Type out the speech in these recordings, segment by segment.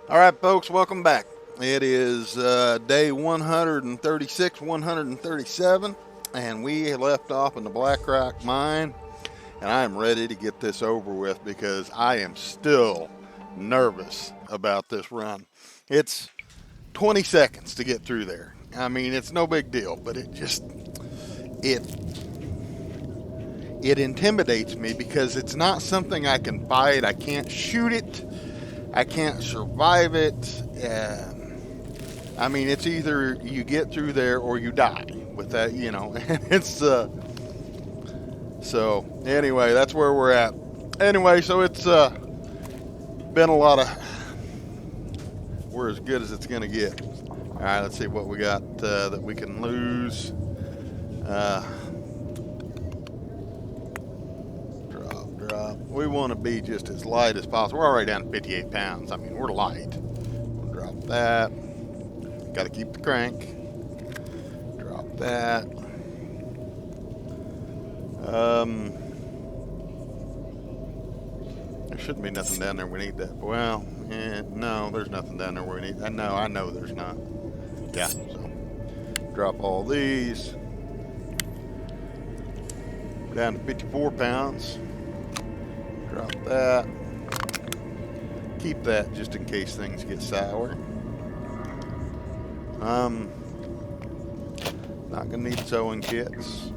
All right, folks, welcome back. It is day 136, 137, and we left off in the Blackrock mine, and I am ready to get this over with because I am still nervous about this run. It's 20 seconds to get through there. I mean, it's no big deal, but it it intimidates me because it's not something I can fight. I can't shoot it. I can't survive it. I mean, it's either you get through there or you die with that, it's so anyway, that's where we're at. Anyway, so it's been a lot of we're as good as it's going to get. All right, let's see what we got that we can lose. Uh, drop. We want to be just as light as possible. We're already down to 58 pounds. I mean, we're light. We'll drop that. Got to keep the crank. Drop that. There shouldn't be nothing down there we need that. Well, no, there's nothing down there we need. I know there's not. Yeah, so drop all these. We're down to 54 pounds. Drop that. Keep that just in case things get sour. Not gonna need sewing kits.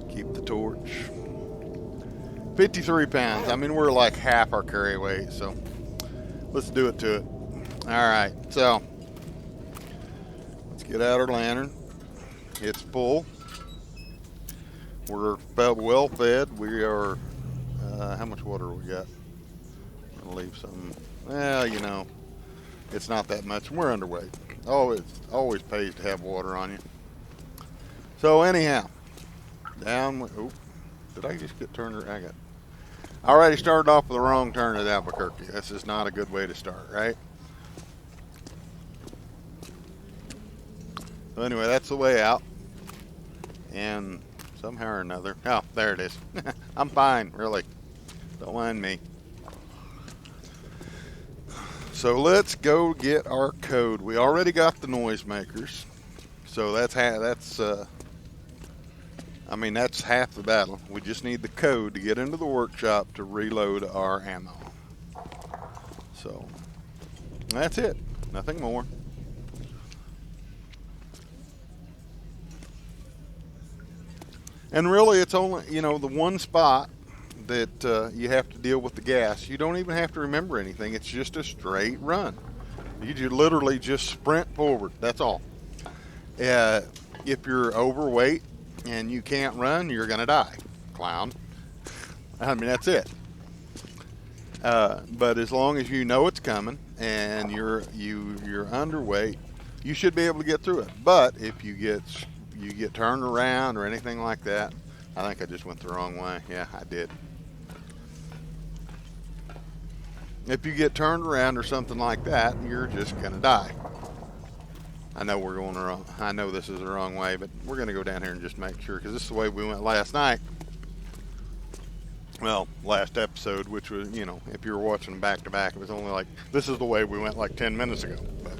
Keep the torch. 53 pounds. I mean, we're like half our carry weight, so let's do it to it. All right, so let's get out our lantern. It's full. We're well fed. We are, how much water we got? I'm gonna leave some. Well, it's not that much. We're underweight. Always pays to have water on you. So anyhow, down. Oh, did I just get turned? I already started off with the wrong turn at Albuquerque. This is not a good way to start, right? So anyway, that's the way out. And somehow or another, oh, there it is. I'm fine, really. Don't mind me. So let's go get our code. We already got the noisemakers, so that's half the battle. We just need the code to get into the workshop to reload our ammo. So that's it. Nothing more. And really, it's only the one spot that you have to deal with the gas. You don't even have to remember anything. It's just a straight run. You literally just sprint forward. That's all. If you're overweight and you can't run, you're gonna die, clown. I mean, that's it. But as long as you know it's coming and you're underweight, you should be able to get through it. But if you get turned around or anything like that, I think I just went the wrong way. Yeah, I did. If you get turned around or something like that, you're just gonna die. I know we're going the wrong. I know this is the wrong way, but we're gonna go down here and just make sure because this is the way we went last night. Well, last episode, which was if you were watching back to back, it was only like this is the way we went like 10 minutes ago. But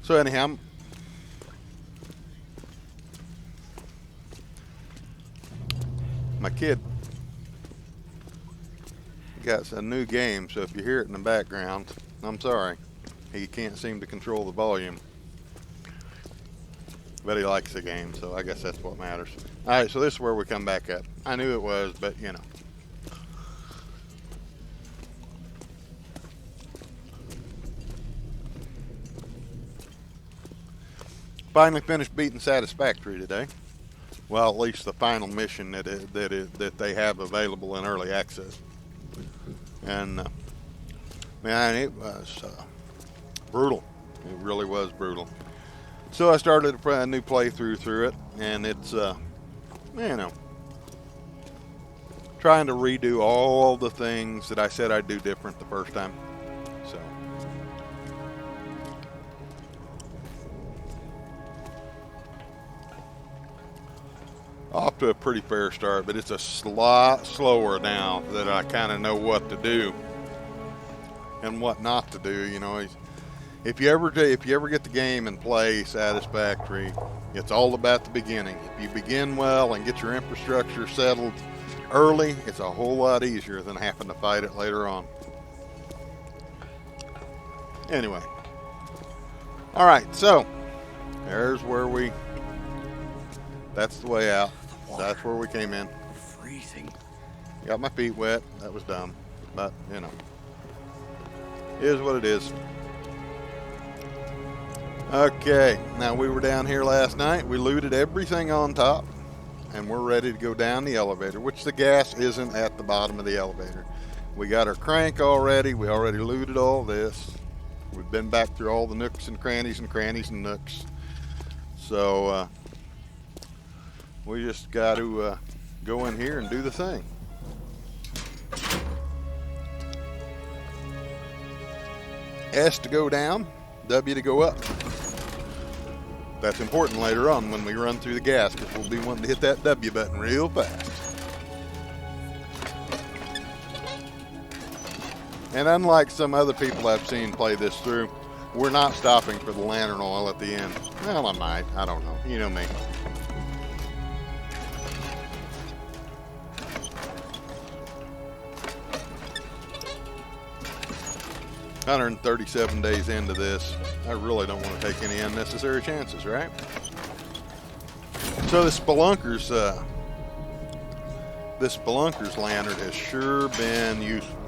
So anyhow, my kid got a new game, so if you hear it in the background, I'm sorry. He can't seem to control the volume. But he likes the game, so I guess that's what matters. Alright, so this is where we come back up. I knew it was, but Finally finished beating Satisfactory today. Well, at least the final mission that they have available in early access. And man, it was brutal. It really was brutal. So I started a new playthrough through it, and it's trying to redo all the things that I said I'd do different the first time. So off to a pretty fair start, but it's a lot slower now that I kind of know what to do and what not to do. You know, if you ever get the game and play satisfactory, it's all about the beginning. If you begin well and get your infrastructure settled early, it's a whole lot easier than having to fight it later on. Anyway, all right, so there's where that's the way out. That's where we came in. Freezing. Got my feet wet. That was dumb, but you know, it is what it is. Okay, now we were down here last night. We looted everything on top, and we're ready to go down the elevator, which the gas isn't at the bottom of the elevator. We got our crank already. We already looted all this. We've been back through all the nooks and crannies and nooks. So we just got to go in here and do the thing. S to go down, W to go up. That's important later on when we run through the gas, because we'll be wanting to hit that W button real fast. And unlike some other people I've seen play this through, we're not stopping for the lantern oil at the end. Well, I might. I don't know. You know me. "137 days into this, I really don't want to take any unnecessary chances, right?" So the Spelunker's lantern has sure been useful.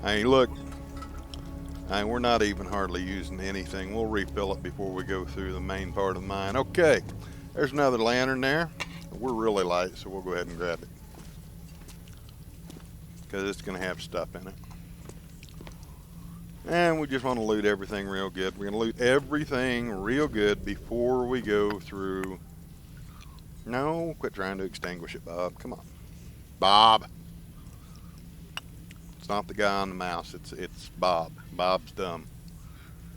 I mean, look, we're not even hardly using anything. We'll refill it before we go through the main part of the mine. Okay, there's another lantern there. We're really light, so we'll go ahead and grab it, because it's going to have stuff in it. And we just want to loot everything real good. We're going to loot everything real good before we go through. No, quit trying to extinguish it, Bob. Come on. Bob. It's not the guy on the mouse. It's Bob. Bob's dumb.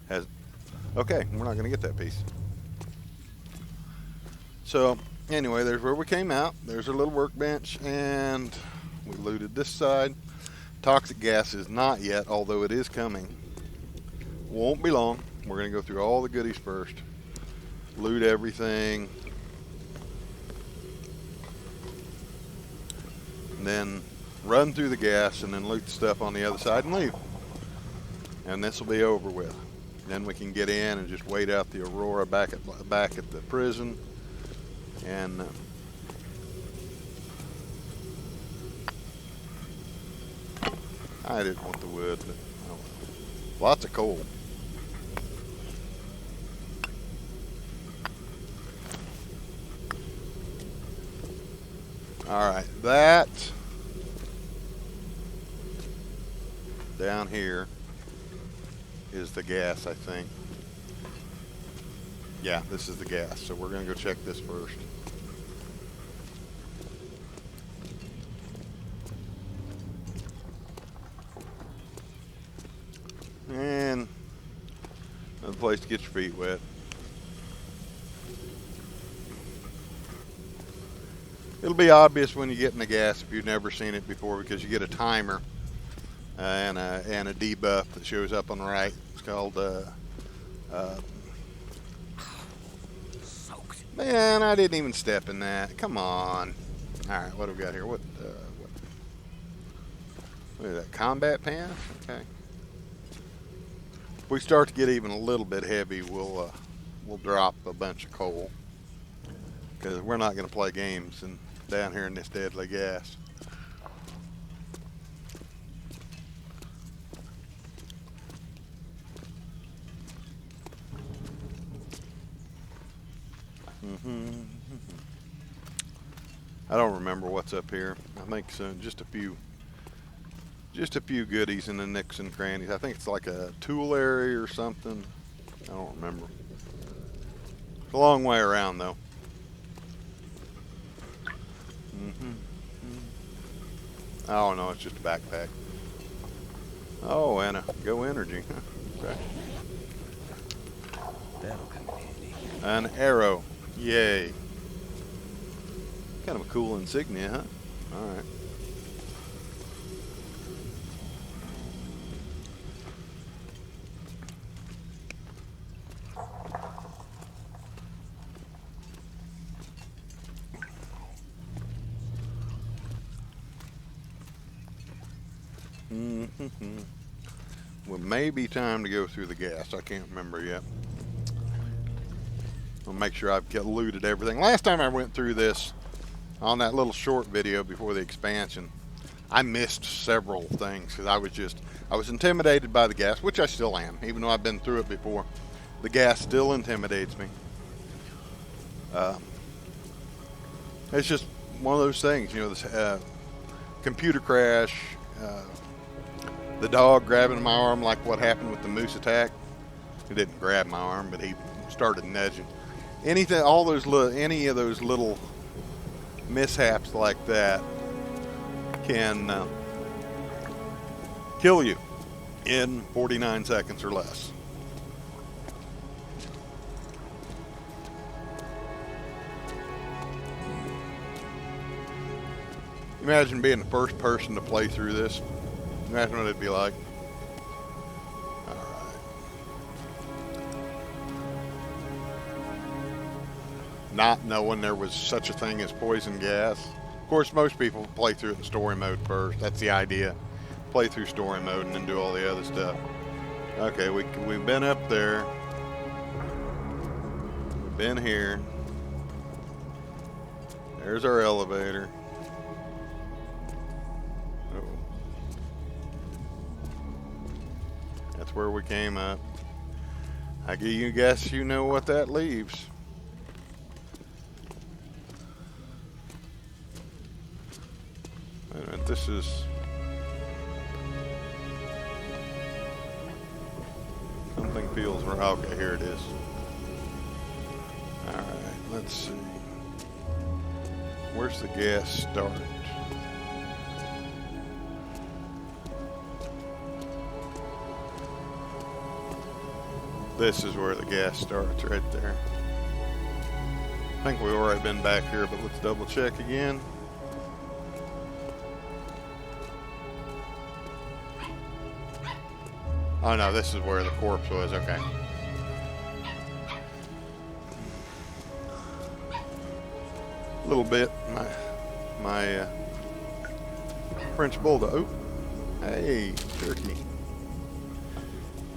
Okay, we're not going to get that piece. So, anyway, there's where we came out. There's our little workbench, and we looted this side. Toxic gas is not yet, although it is coming. Won't be long. We're going to go through all the goodies first. Loot everything. And then run through the gas, and then loot the stuff on the other side and leave. And this will be over with. Then we can get in and just wait out the Aurora back at the prison. And I didn't want the wood, but oh well. Lots of coal. All right, that down here is the gas, I think. Yeah, this is the gas, so we're gonna go check this first. And another place to get your feet wet. It'll be obvious when you get in the gas if you've never seen it before, because you get a timer and a debuff that shows up on the right. It's called Soaked. man, I didn't even step in that. Come on. All right, what do we got here? What is that? Combat pants? Okay. If we start to get even a little bit heavy, we'll drop a bunch of coal, because we're not going to play games and down here in this deadly gas. I don't remember what's up here. I think so, just a few goodies in the nicks and crannies. I think it's like a tool area or something. I don't remember. It's a long way around though. Oh no, it's just a backpack. Oh, and a Go Energy. Okay. That'll come in handy. An arrow. Yay. Kind of a cool insignia, huh? All right. Well, maybe time to go through the gas. I can't remember yet. I'll make sure I've looted everything. Last time I went through this on that little short video before the expansion, I missed several things because I was intimidated by the gas, which I still am, even though I've been through it before. The gas still intimidates me. It's just one of those things, you know, this computer crash, the dog grabbing my arm like what happened with the moose attack. He didn't grab my arm, but he started nudging. Anything, any of those little mishaps like that can kill you in 49 seconds or less. Imagine being the first person to play through this. Imagine what it'd be like. All right. Not knowing there was such a thing as poison gas. Of course, most people play through it in story mode first. That's the idea. Play through story mode and then do all the other stuff. Okay, we've been up there. We've been here. There's our elevator. That's where we came up. I guess you know what that leaves. Wait a minute, this is... Something feels wrong. Okay, here it is. Alright, let's see. Where's the gas start? This is where the gas starts, right there. I think we've already been back here, but let's double check again. Oh no, this is where the corpse was, okay. A little bit, my French Bulldog. Oh, hey, turkey.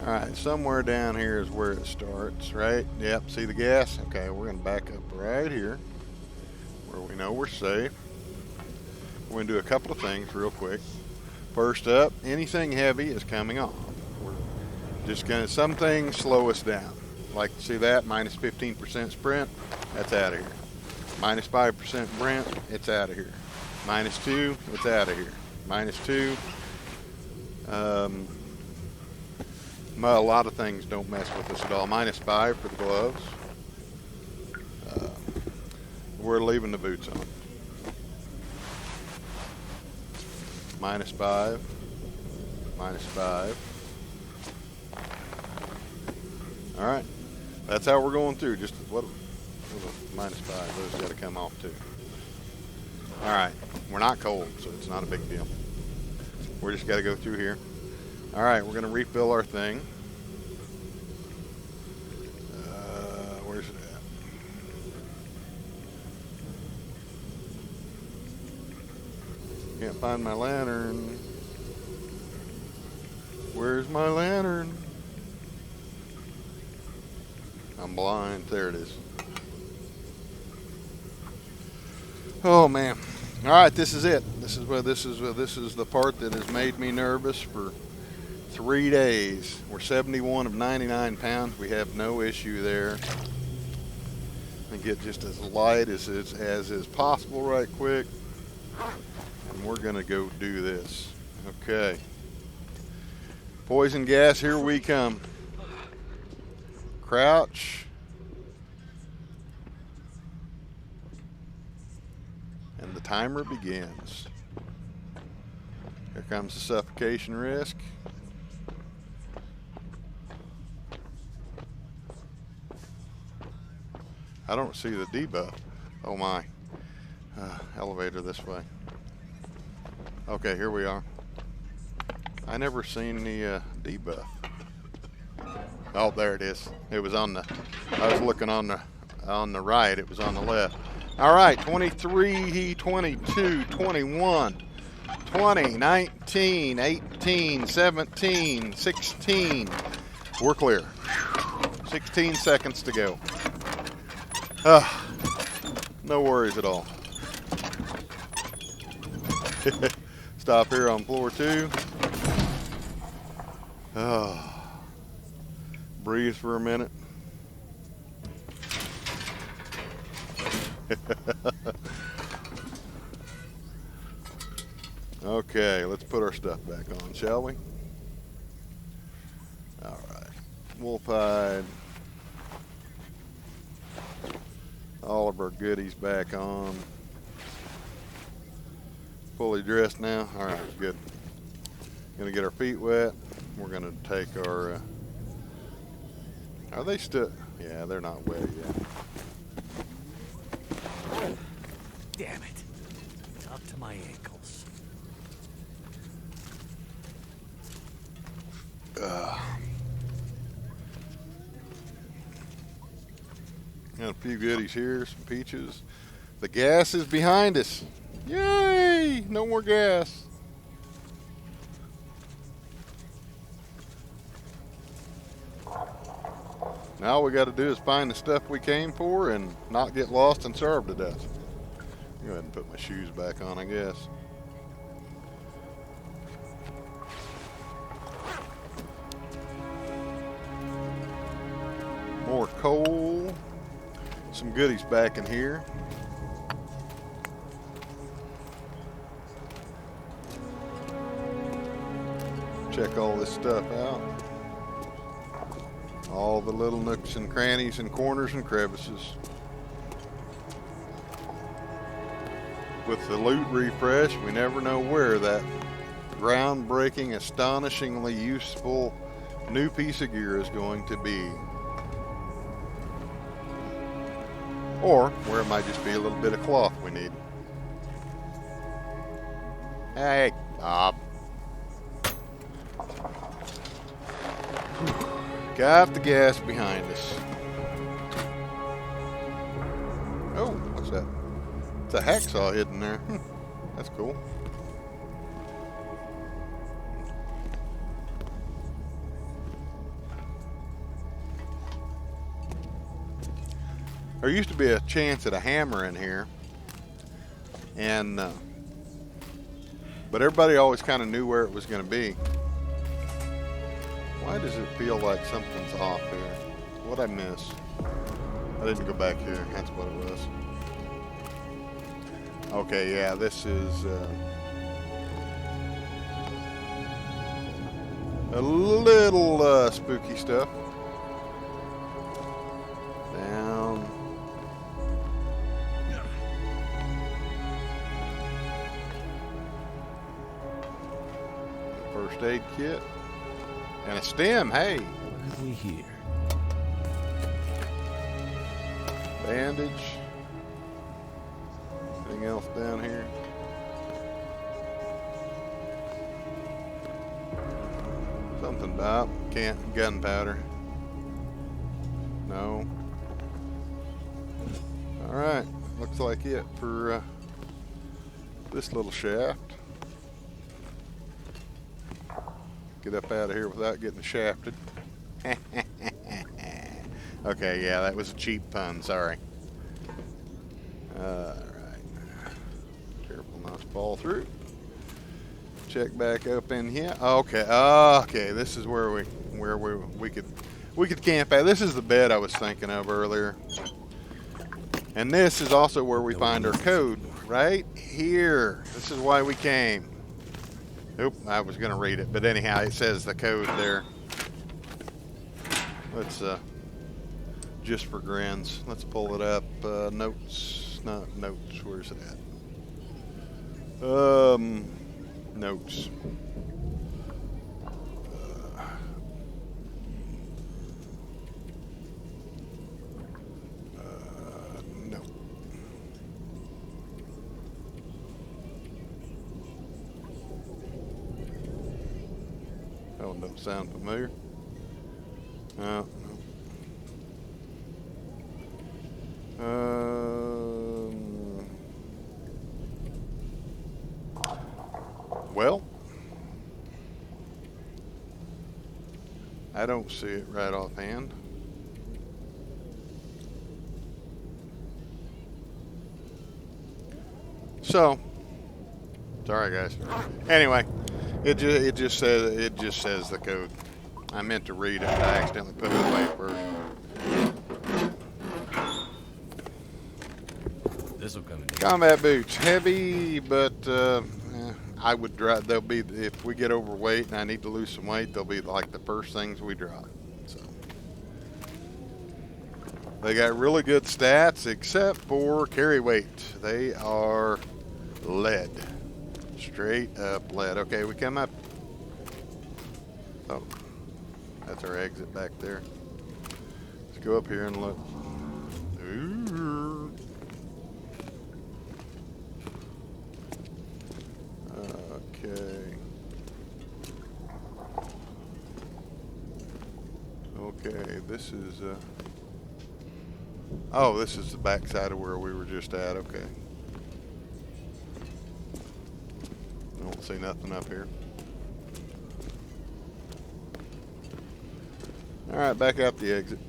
Alright, somewhere down here is where it starts, right? Yep, see the gas? Okay, we're going to back up right here where we know we're safe. We're going to do a couple of things real quick. First up, anything heavy is coming off. We're just going to, some things slow us down. Like, see that? Minus 15% sprint, that's out of here. Minus 5% Brent, it's out of here. Minus 2, it's out of here. Minus 2. A lot of things don't mess with us at all. Minus 5 for the gloves. We're leaving the boots on. Minus 5. Minus 5. All right. That's how we're going through. Just what minus 5. Those got to come off too. All right. We're not cold, so it's not a big deal. We're just got to go through here. All right, we're going to refill our thing. Where's it at? Can't find my lantern. Where's my lantern? I'm blind. There it is. Oh man. All right, this is it. This is the part that has made me nervous for 3 days. We're 71 of 99 pounds. We have no issue there. And get just as light as is possible right quick. And we're gonna go do this. Okay. Poison gas, here we come. Crouch. And the timer begins. Here comes the suffocation risk. I don't see the debuff. Oh my. Elevator this way. Okay, here we are. I never seen the debuff. Oh, there it is. It was on the, I was looking on the right. It was on the left. All right, 23, 22, 21, 20, 19, 18, 17, 16. We're clear. 16 seconds to go. No worries at all. Stop here on floor 2. Breathe for a minute. Okay, let's put our stuff back on, shall we? All right. Wolfhide. All of our goodies back on. Fully dressed now. All right, good. Gonna get our feet wet. We're gonna take our. Are they still? Yeah, they're not wet yet. Oh, damn it! It's up to my ankles. Got a few goodies here, some peaches. The gas is behind us. Yay! No more gas. Now all we got to do is find the stuff we came for and not get lost and starve to death. Go ahead and put my shoes back on, I guess. More coal. Some goodies back in here. Check all this stuff out. All the little nooks and crannies and corners and crevices. With the loot refresh, we never know where that groundbreaking, astonishingly useful new piece of gear is going to be. Or where it might just be a little bit of cloth we need. Hey, Bob. Got the gas behind us. Oh, what's that? It's a hacksaw hidden there. That's cool. There used to be a chance at a hammer in here, and but everybody always kind of knew where it was going to be. Why does it feel like something's off here? What'd I miss? I didn't go back here. That's what it was. Okay, yeah, this is a little spooky stuff. Down. First aid kit. And a stem, hey. What have we here? Bandage. Anything else down here? Something about gunpowder. No. Alright, looks like it for this little shaft. Get up out of here without getting shafted. Okay, yeah, that was a cheap pun, sorry. Alright. Careful not to fall through. Check back up in here. Okay, okay, this is where we could camp at. This is the bed I was thinking of earlier. And this is also where we find our code, right here. This is why we came. Oop, I was going to read it, but anyhow, it says the code there. Let's, just for grins, let's pull it up. Notes, not notes, where's it at? Notes. No. one don't sound familiar. No. Well, I don't see it right offhand. So, sorry guys. Anyway, it just says the code. I meant to read it, but I accidentally put it away first. This will come in. Combat boots, heavy, but I would drop. They'll be, if we get overweight and I need to lose some weight, they'll be like the first things we drop. So they got really good stats, except for carry weight. They are lead, straight up lead. Okay, we come up. Oh, that's our exit back there. Let's go up here and look. Ooh. Okay, this is, oh, this is the back side of where we were just at, okay. Don't see nothing up here. Alright, back out the exit.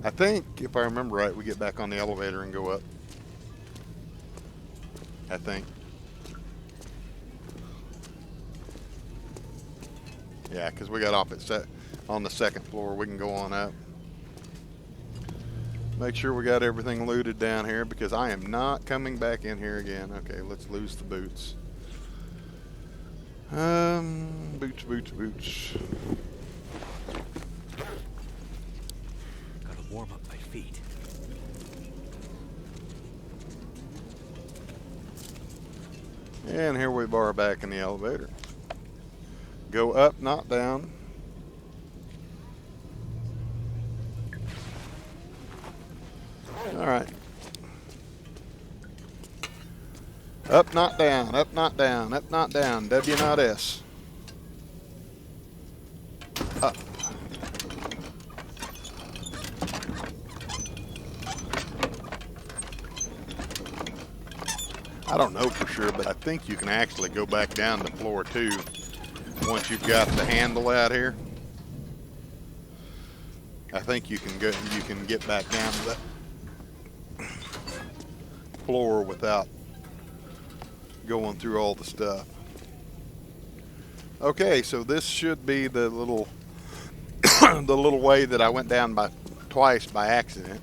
I think, if I remember right, we get back on the elevator and go up. I think. Yeah, because we got off at on the second floor. We can go on up. Make sure we got everything looted down here, because I am not coming back in here again. Okay, let's lose the boots. Boots. Gotta warm up my feet. And here we are back in the elevator. Go up, not down. All right. Up, not down. Up, not down. Up, not down. W, not S. Up. I don't know for sure, but I think you can actually go back down to floor 2 once you've got the handle out here. I think you can get back down to that floor without going through all the stuff. Okay, so this should be the little the little way that I went down twice by accident.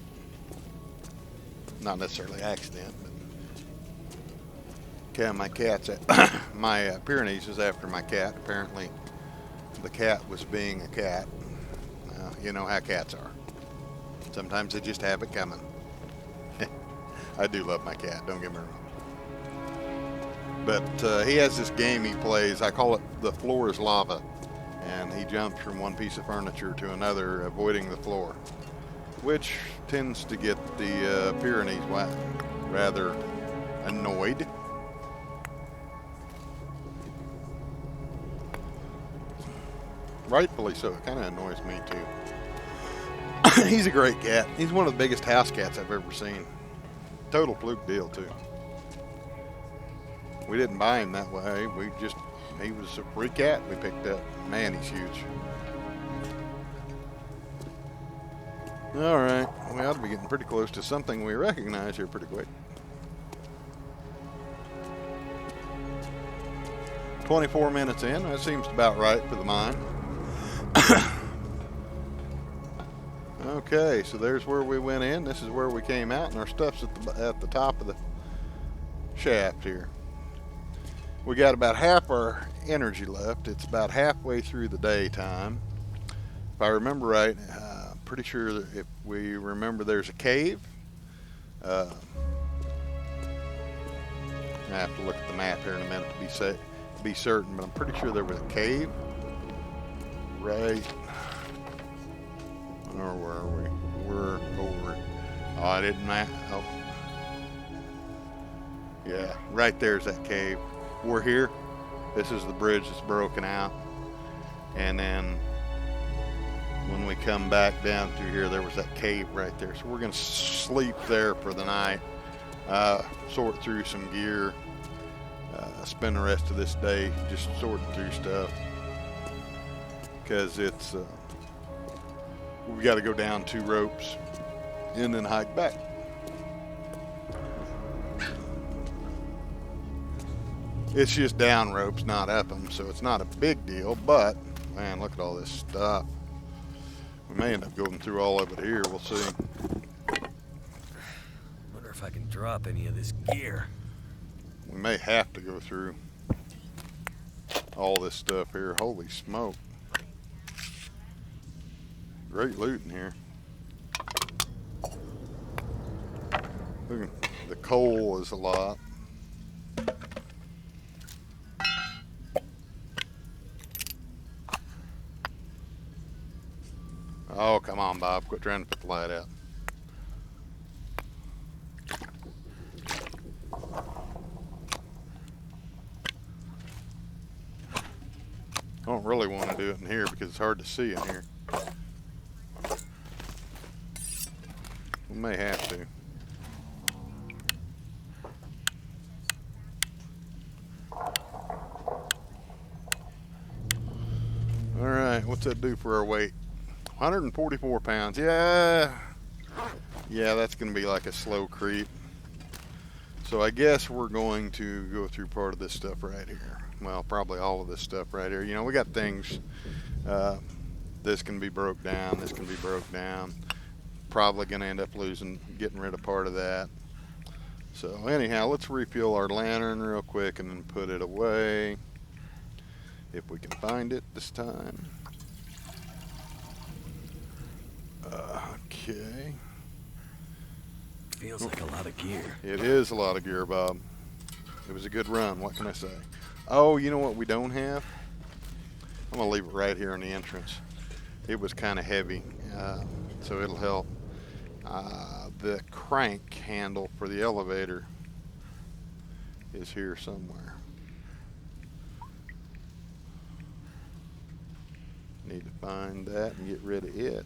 Not necessarily accident, but okay, my cat's my Pyrenees is after my cat. Apparently the cat was being a cat. You know how cats are. Sometimes they just have it coming. I do love my cat, don't get me wrong. But he has this game he plays. I call it The Floor is Lava. And he jumps from one piece of furniture to another, avoiding the floor, which tends to get the Pyrenees rather annoyed. Rightfully so. It kind of annoys me too. He's a great cat. He's one of the biggest house cats I've ever seen. Total fluke deal too. We didn't buy him that way. He was a free cat we picked up. Man, he's huge. All right, we ought to be getting pretty close to something we recognize here pretty quick. 24 minutes in, that seems about right for the mine. Okay, so there's where we went in. This is where we came out, and our stuff's at the top of the shaft here. We got about half our energy left. It's about halfway through the daytime. If I remember right, pretty sure that if we remember, there's a cave. I have to look at the map here in a minute to be certain, but I'm pretty sure there was a cave right. Or where are we? We're over. Oh, I didn't map. Oh, yeah, right there's that cave. We're here. This is the bridge that's broken out. And then when we come back down through here, there was that cave right there. So we're going to sleep there for the night, sort through some gear, spend the rest of this day just sorting through stuff, because it's we got to go down 2 ropes and then hike back. It's just down ropes, not up them, so it's not a big deal. But man, look at all this stuff. We may end up going through all of it here. We'll see. Wonder if I can drop any of this gear. We may have to go through all this stuff here. Holy smoke. Great loot in here. Look, the coal is a lot. Oh, come on, Bob. Quit trying to put the light out. I don't really want to do it in here because it's hard to see in here. We may have to. Alright, what's that do for our weight? 144 pounds. Yeah, that's going to be like a slow creep. So I guess we're going to go through part of this stuff right here. Well, probably all of this stuff right here. You know, we got things. This can be broke down. This can be broke down. Probably going to end up getting rid of part of that. So anyhow, let's refuel our lantern real quick and then put it away. If we can find it this time. Okay. Feels like a lot of gear. It is a lot of gear, Bob. It was a good run. What can I say? Oh, you know what we don't have? I'm going to leave it right here in the entrance. It was kind of heavy, so it'll help. The crank handle for the elevator is here somewhere. Need to find that and get rid of it,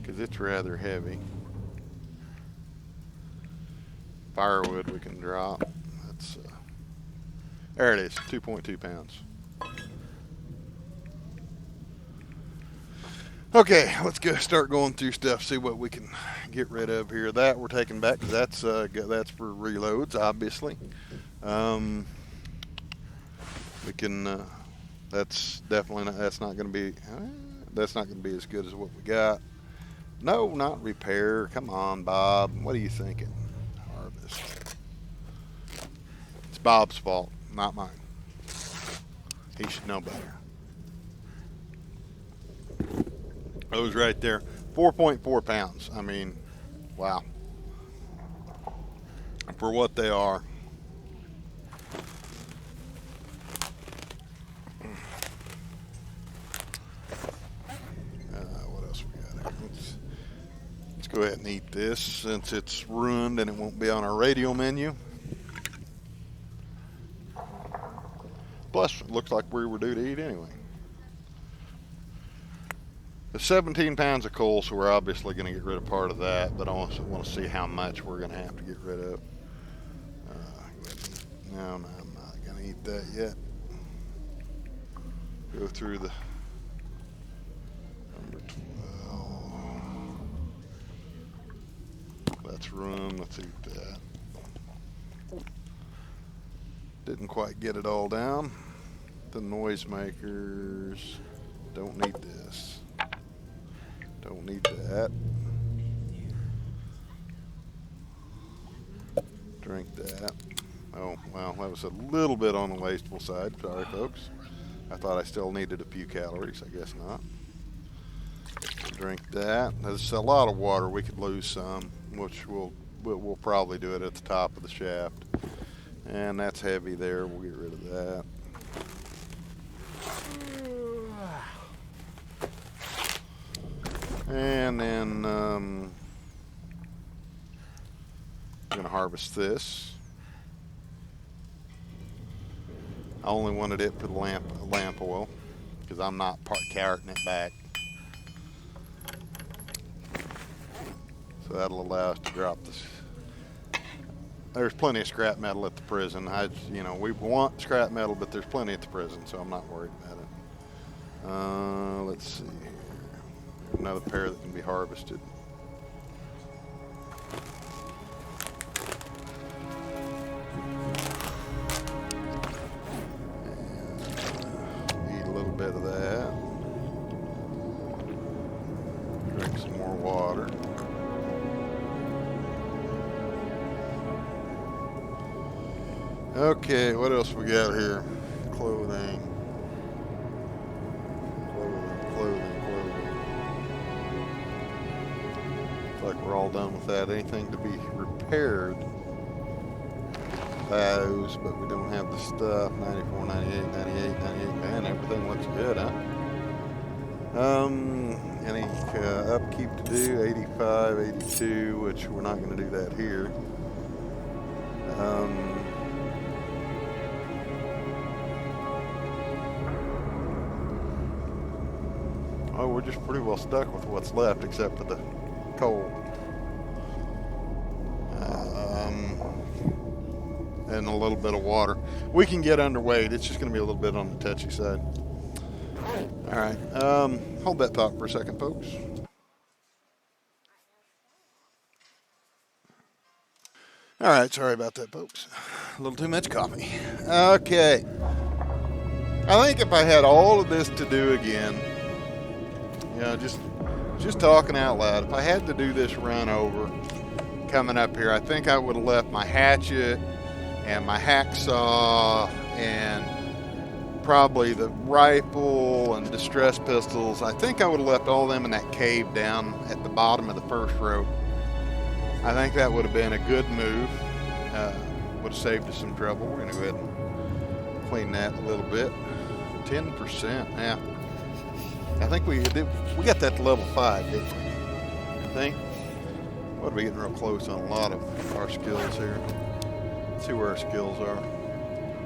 because it's rather heavy. Firewood we can drop. That's there it is, 2.2 pounds. Okay, let's go start going through stuff, see what we can get rid of here. That we're taking back because that's for reloads, obviously. We can. That's definitely not. That's not going to be. That's not going to be as good as what we got. No, not repair. Come on, Bob. What are you thinking? Harvest. It's Bob's fault, not mine. He should know better. Those right there, 4.4 pounds. I mean, wow. For what they are. What else we got here? Let's go ahead and eat this since it's ruined and it won't be on our radio menu. Plus, it looks like we were due to eat anyway. There's 17 pounds of coal, so we're obviously going to get rid of part of that, but I also want to see how much we're going to have to get rid of. No, I'm not going to eat that yet. Go through the number 12. That's room. Let's eat that. Didn't quite get it all down. The noisemakers. Don't need this. Don't need that. Drink that. Oh, well, that was a little bit on the wasteful side. Sorry, folks. I thought I still needed a few calories. I guess not. Drink that. There's a lot of water. We could lose some, which we'll probably do it at the top of the shaft. And that's heavy there. We'll get rid of that. And then I'm going to harvest this. I only wanted it for the lamp oil. because I'm not carting it back. So that'll allow us to drop this. There's plenty of scrap metal at the prison. We want scrap metal, but there's plenty at the prison, so I'm not worried about it. Let's see here. Another pair that can be harvested. Eat a little bit of that. Drink some more water. Okay, what else we got here? Clothing. Looks like we're all done with that. Anything to be repaired? Those, but we don't have the stuff. 94, 98, 98, 98. Man, everything looks good, huh? Any upkeep to do? 85, 82, which we're not going to do that here. Oh, we're just pretty well stuck with what's left, except for the coal. And a little bit of water. We can get underweight. It's just going to be a little bit on the touchy side. All right. Hold that thought for a second, folks. All right. Sorry about that, folks. A little too much coffee. Okay. I think if I had all of this to do again, just talking out loud, if I had to do this run over coming up here, I think I would have left my hatchet and my hacksaw and probably the rifle and distress pistols. I think I would have left all of them in that cave down at the bottom of the first rope. I think that would have been a good move. Would have saved us some trouble. We're going to go ahead and clean that a little bit. 10%. Yeah. I think we got that to level 5, didn't we? I think. What are we getting real close on a lot of our skills here? Let's see where our skills are.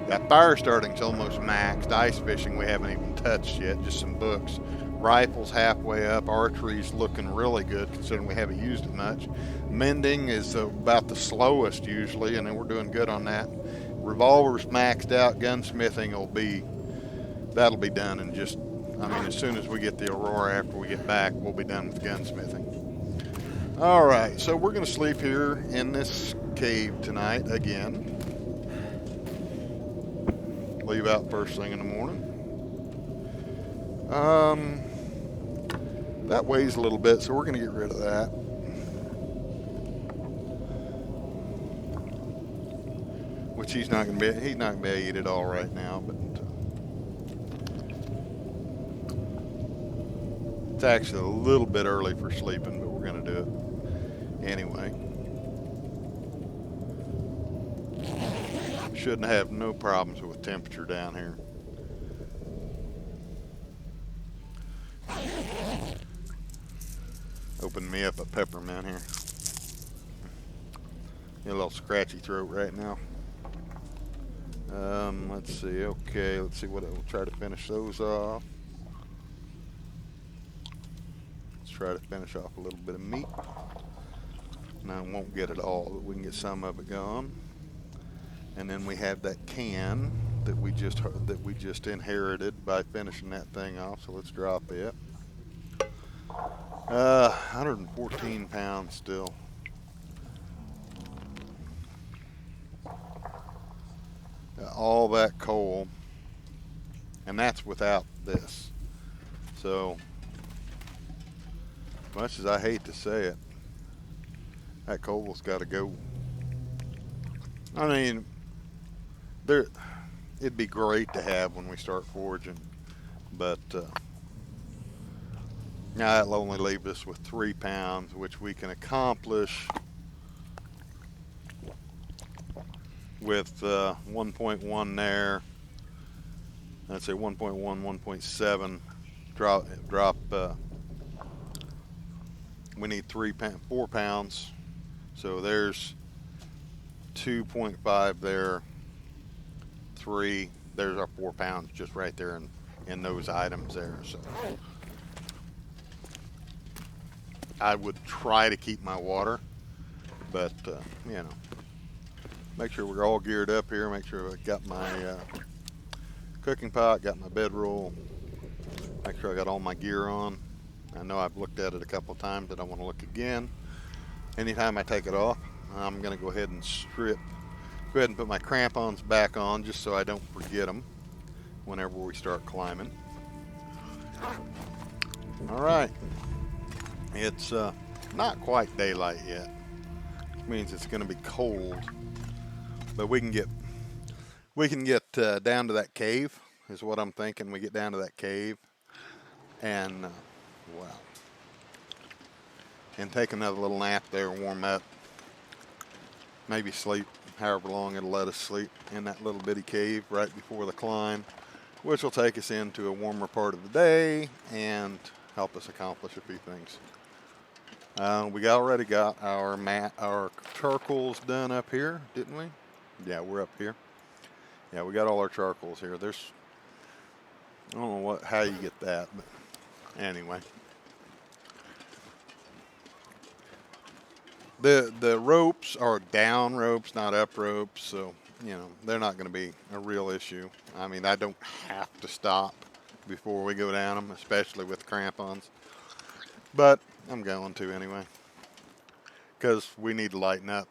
Got fire starting's almost maxed. Ice fishing we haven't even touched yet, just some books. Rifles halfway up. Archery's looking really good considering we haven't used it much. Mending is about the slowest usually, and then we're doing good on that. Revolver's maxed out. Gunsmithing that'll be done in just, as soon as we get the Aurora after we get back, we'll be done with gunsmithing. All right, so we're going to sleep here in this cave tonight again. Leave out first thing in the morning. That weighs a little bit, so we're going to get rid of that. Which he's not going to be able to eat it all right now, but it's actually a little bit early for sleeping, but we're going to do it anyway. Shouldn't have no problems with temperature down here. Open me up a peppermint here. Get a little scratchy throat right now. Let's see. Okay, let's see what we'll try to finish those off. Let's try to finish off a little bit of meat. Now, I won't get it all, but we can get some of it gone. And then we have that can that we just inherited by finishing that thing off. So let's drop it. 114 pounds still. All that coal, and that's without this. So, much as I hate to say it, that coal's got to go. I mean, it'd be great to have when we start foraging, but now that'll only leave us with 3 pounds, which we can accomplish with 1.1 there. I'd say 1.1, 1.7. Drop. We need 4 pounds. So there's 2.5 there. 3. There's our 4 pounds just right there, and in those items there. So I would try to keep my water, but you know, make sure we're all geared up here. Make sure I got my cooking pot, got my bedroll. Make sure I got all my gear on. I know I've looked at it a couple of times, but I want to look again. Anytime I take it off, I'm going to go ahead and strip. Go ahead and put my crampons back on just so I don't forget them whenever we start climbing. All right. It's not quite daylight yet, which means it's going to be cold. But we can get down to that cave is what I'm thinking. We get down to that cave and wow, and take another little nap there, warm up, maybe sleep however long it'll let us sleep in that little bitty cave right before the climb, which will take us into a warmer part of the day and help us accomplish a few things. We already got our charcoals done up here, didn't we? Yeah, we're up here. Yeah, we got all our charcoals here. I don't know how you get that, but anyway. The ropes are down ropes, not up ropes, so you know they're not going to be a real issue. I mean, I don't have to stop before we go down them, especially with crampons. But I'm going to anyway, because we need to lighten up.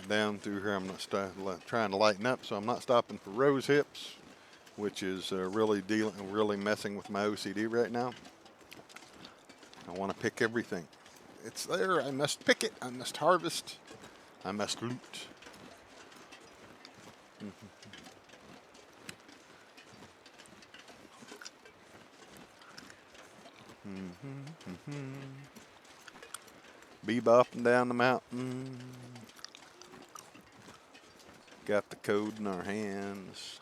Down through here, I'm not trying to lighten up, so I'm not stopping for rose hips, which is really messing with my OCD right now. I want to pick everything. It's there. I must pick it. I must harvest. I must loot. Bebopping down the mountain. Got the code in our hands.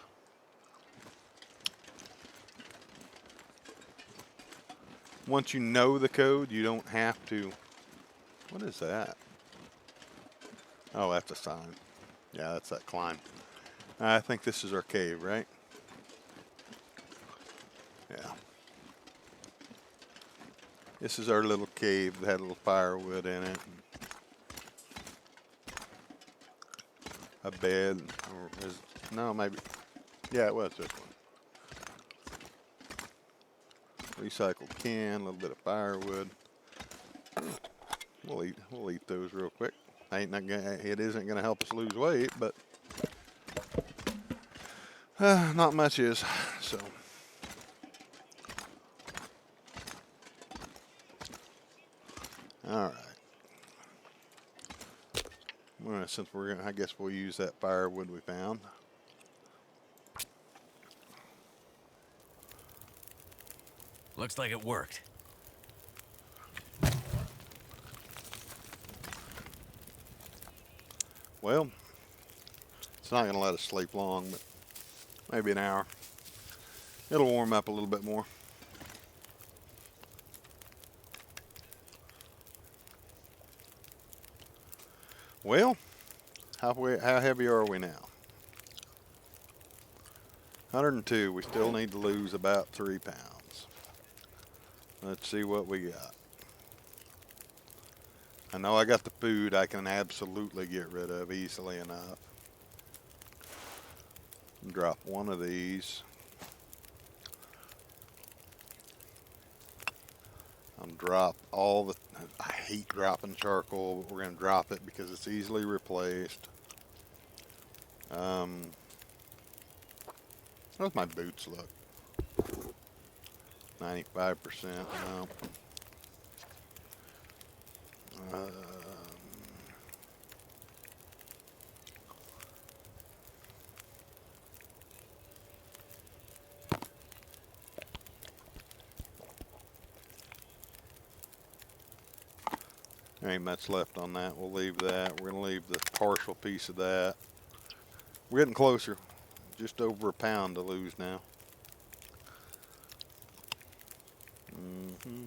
Once you know the code, you don't have to. What is that? Oh, that's a sign. Yeah, that's that climb. I think this is our cave, right? Yeah. This is our little cave that had a little firewood in it. A bed. No, maybe. Yeah, it was this one. Recycled can, a little bit of firewood. We'll eat those real quick. It isn't gonna help us lose weight, but not much is. So all right. Well, since I guess we'll use that firewood we found. Looks like it worked. Well, it's not going to let us sleep long, but maybe an hour. It'll warm up a little bit more. Well, how heavy are we now? 102. We still need to lose about 3 pounds. Let's see what we got. I know I got the food I can absolutely get rid of easily enough. Drop one of these. I'll drop all the, I hate dropping charcoal, but we're going to drop it because it's easily replaced. How's my boots look? 95%. No. There ain't much left on that. We'll leave that. We're going to leave the partial piece of that. We're getting closer. Just over a pound to lose now. Mm-hmm.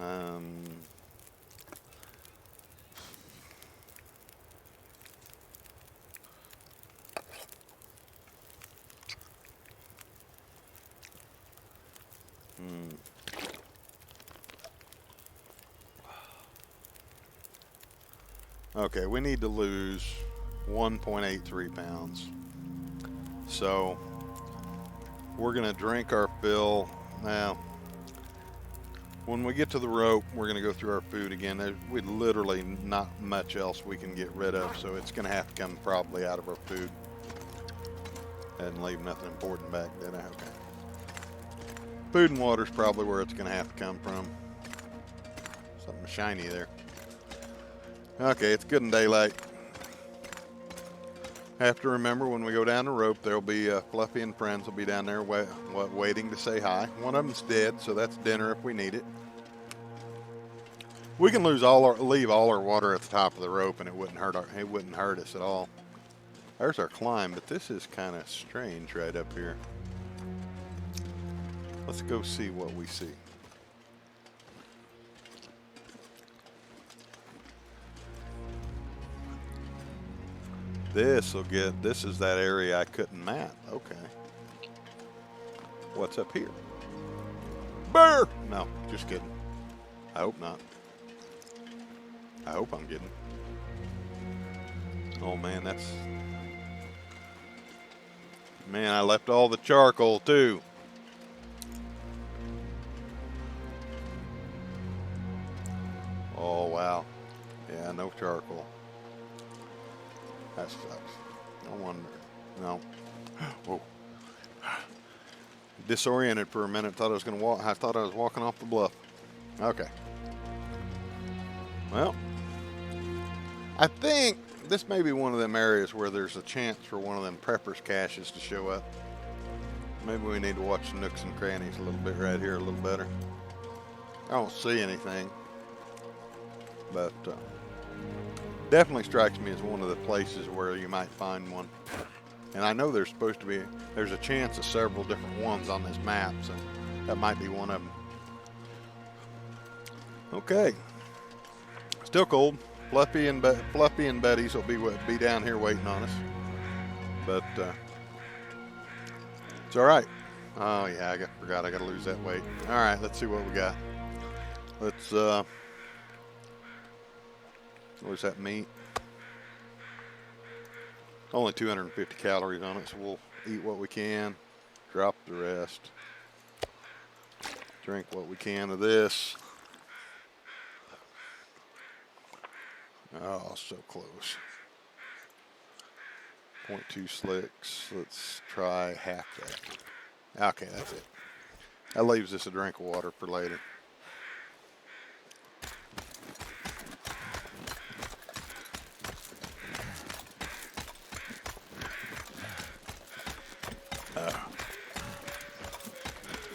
Um, hmm. Okay, we need to lose 1.83 pounds. So we're going to drink our fill. Now, when we get to the rope, we're going to go through our food again. There's literally not much else we can get rid of, so it's going to have to come probably out of our food. And leave nothing important back, did I? Okay. Food and water is probably where it's going to have to come from. Something shiny there. Okay, it's good in daylight. Have to remember when we go down the rope, there'll be Fluffy and friends will be down there waiting to say hi. One of them's dead, so that's dinner if we need it. We can leave all our water at the top of the rope, and it wouldn't hurt us at all. There's our climb, but this is kind of strange right up here. Let's go see what we see. This is that area I couldn't map. Okay. What's up here? Bear! No, just kidding. I hope not. I hope I'm kidding. Oh man, man, I left all the charcoal too. Oh wow. Yeah, no charcoal. That sucks. No wonder. No. Whoa. Disoriented for a minute. Thought I was gonna walk. I thought I was walking off the bluff. Okay. Well, I think this may be one of them areas where there's a chance for one of them preppers caches to show up. Maybe we need to watch the nooks and crannies a little bit right here a little better. I don't see anything, but definitely strikes me as one of the places where you might find one. And I know there's a chance of several different ones on this map, so that might be one of them. Okay. Still cold. Fluffy and Betty's will be down here waiting on us. But it's all right. Oh yeah, I forgot I got to lose that weight. All right, let's see what we got. Let's where's that meat? Only 250 calories on it, so we'll eat what we can, drop the rest, drink what we can of this. Oh, so close. 0.2 slicks. Let's try half that. Okay, that's it. That leaves us a drink of water for later.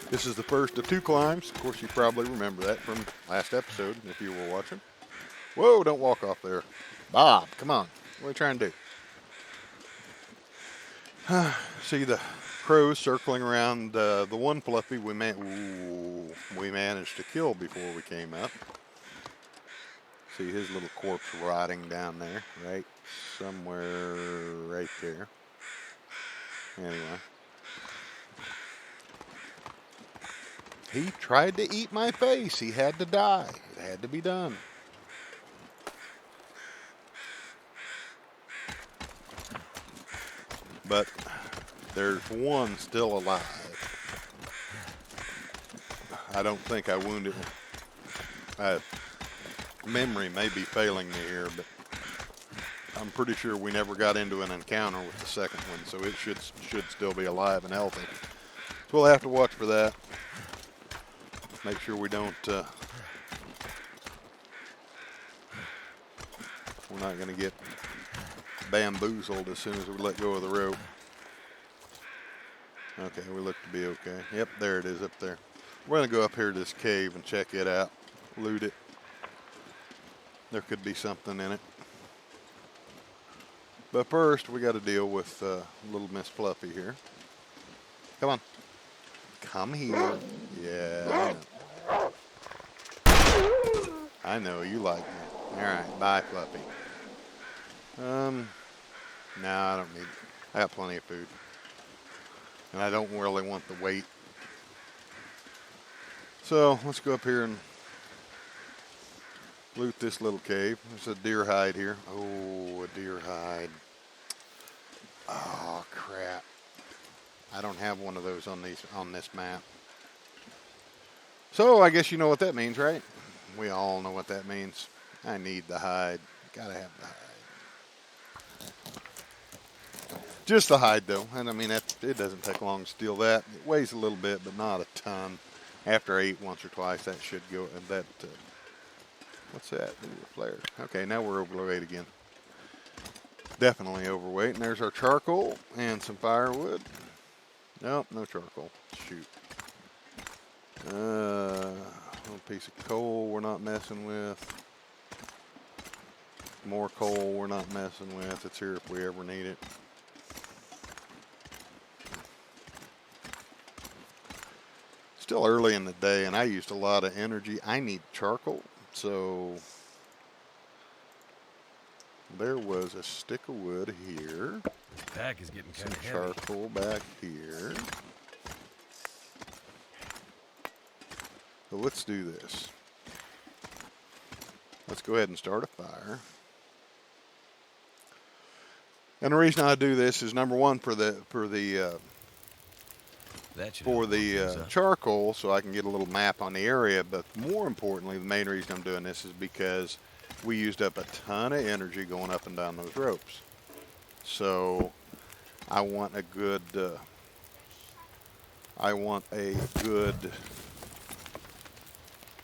This is the first of 2 climbs. Of course, you probably remember that from last episode if you were watching. Whoa, don't walk off there. Bob, come on. What are you trying to do? See the crows circling around the one Fluffy we managed to kill before we came up. See his little corpse rotting down there, right somewhere right there. Anyway. He tried to eat my face. He had to die. It had to be done. But there's one still alive. I don't think I wounded him. Memory may be failing me here, but I'm pretty sure we never got into an encounter with the second one, so it should still be alive and healthy. So we'll have to watch for that. Make sure we don't, we're not going to get bamboozled as soon as we let go of the rope. Okay, we look to be okay. Yep, there it is up there. We're going to go up here to this cave and check it out, loot it. There could be something in it. But first, we got to deal with little Miss Fluffy here. Come on. Come here. Yeah, I know you like me. All right, bye, puppy. No, I don't need it. I got plenty of food. And I don't really want the weight. So let's go up here and loot this little cave. There's a deer hide here. Oh, a deer hide. Oh, crap. I don't have one of those on this map. So I guess you know what that means, right? We all know what that means. I need the hide. Gotta have the hide. Just the hide, though. And I mean, it doesn't take long to steal that. It weighs a little bit, but not a ton. After I ate once or twice, that should go. And that, what's that? Ooh, a flare. Okay, now we're overweight again. Definitely overweight. And there's our charcoal and some firewood. Nope, no charcoal. Shoot. Little piece of coal we're not messing with. More coal we're not messing with. It's here if we ever need it. Still early in the day, and I used a lot of energy. I need charcoal, so there was a stick of wood here. The pack is getting kind Some of heavy. charcoal back here. So let's do this. Let's go ahead and start a fire. And the reason I do this is number one for the charcoal, so I can get a little map on the area. But more importantly, the main reason I'm doing this is because we used up a ton of energy going up and down those ropes. So I want a good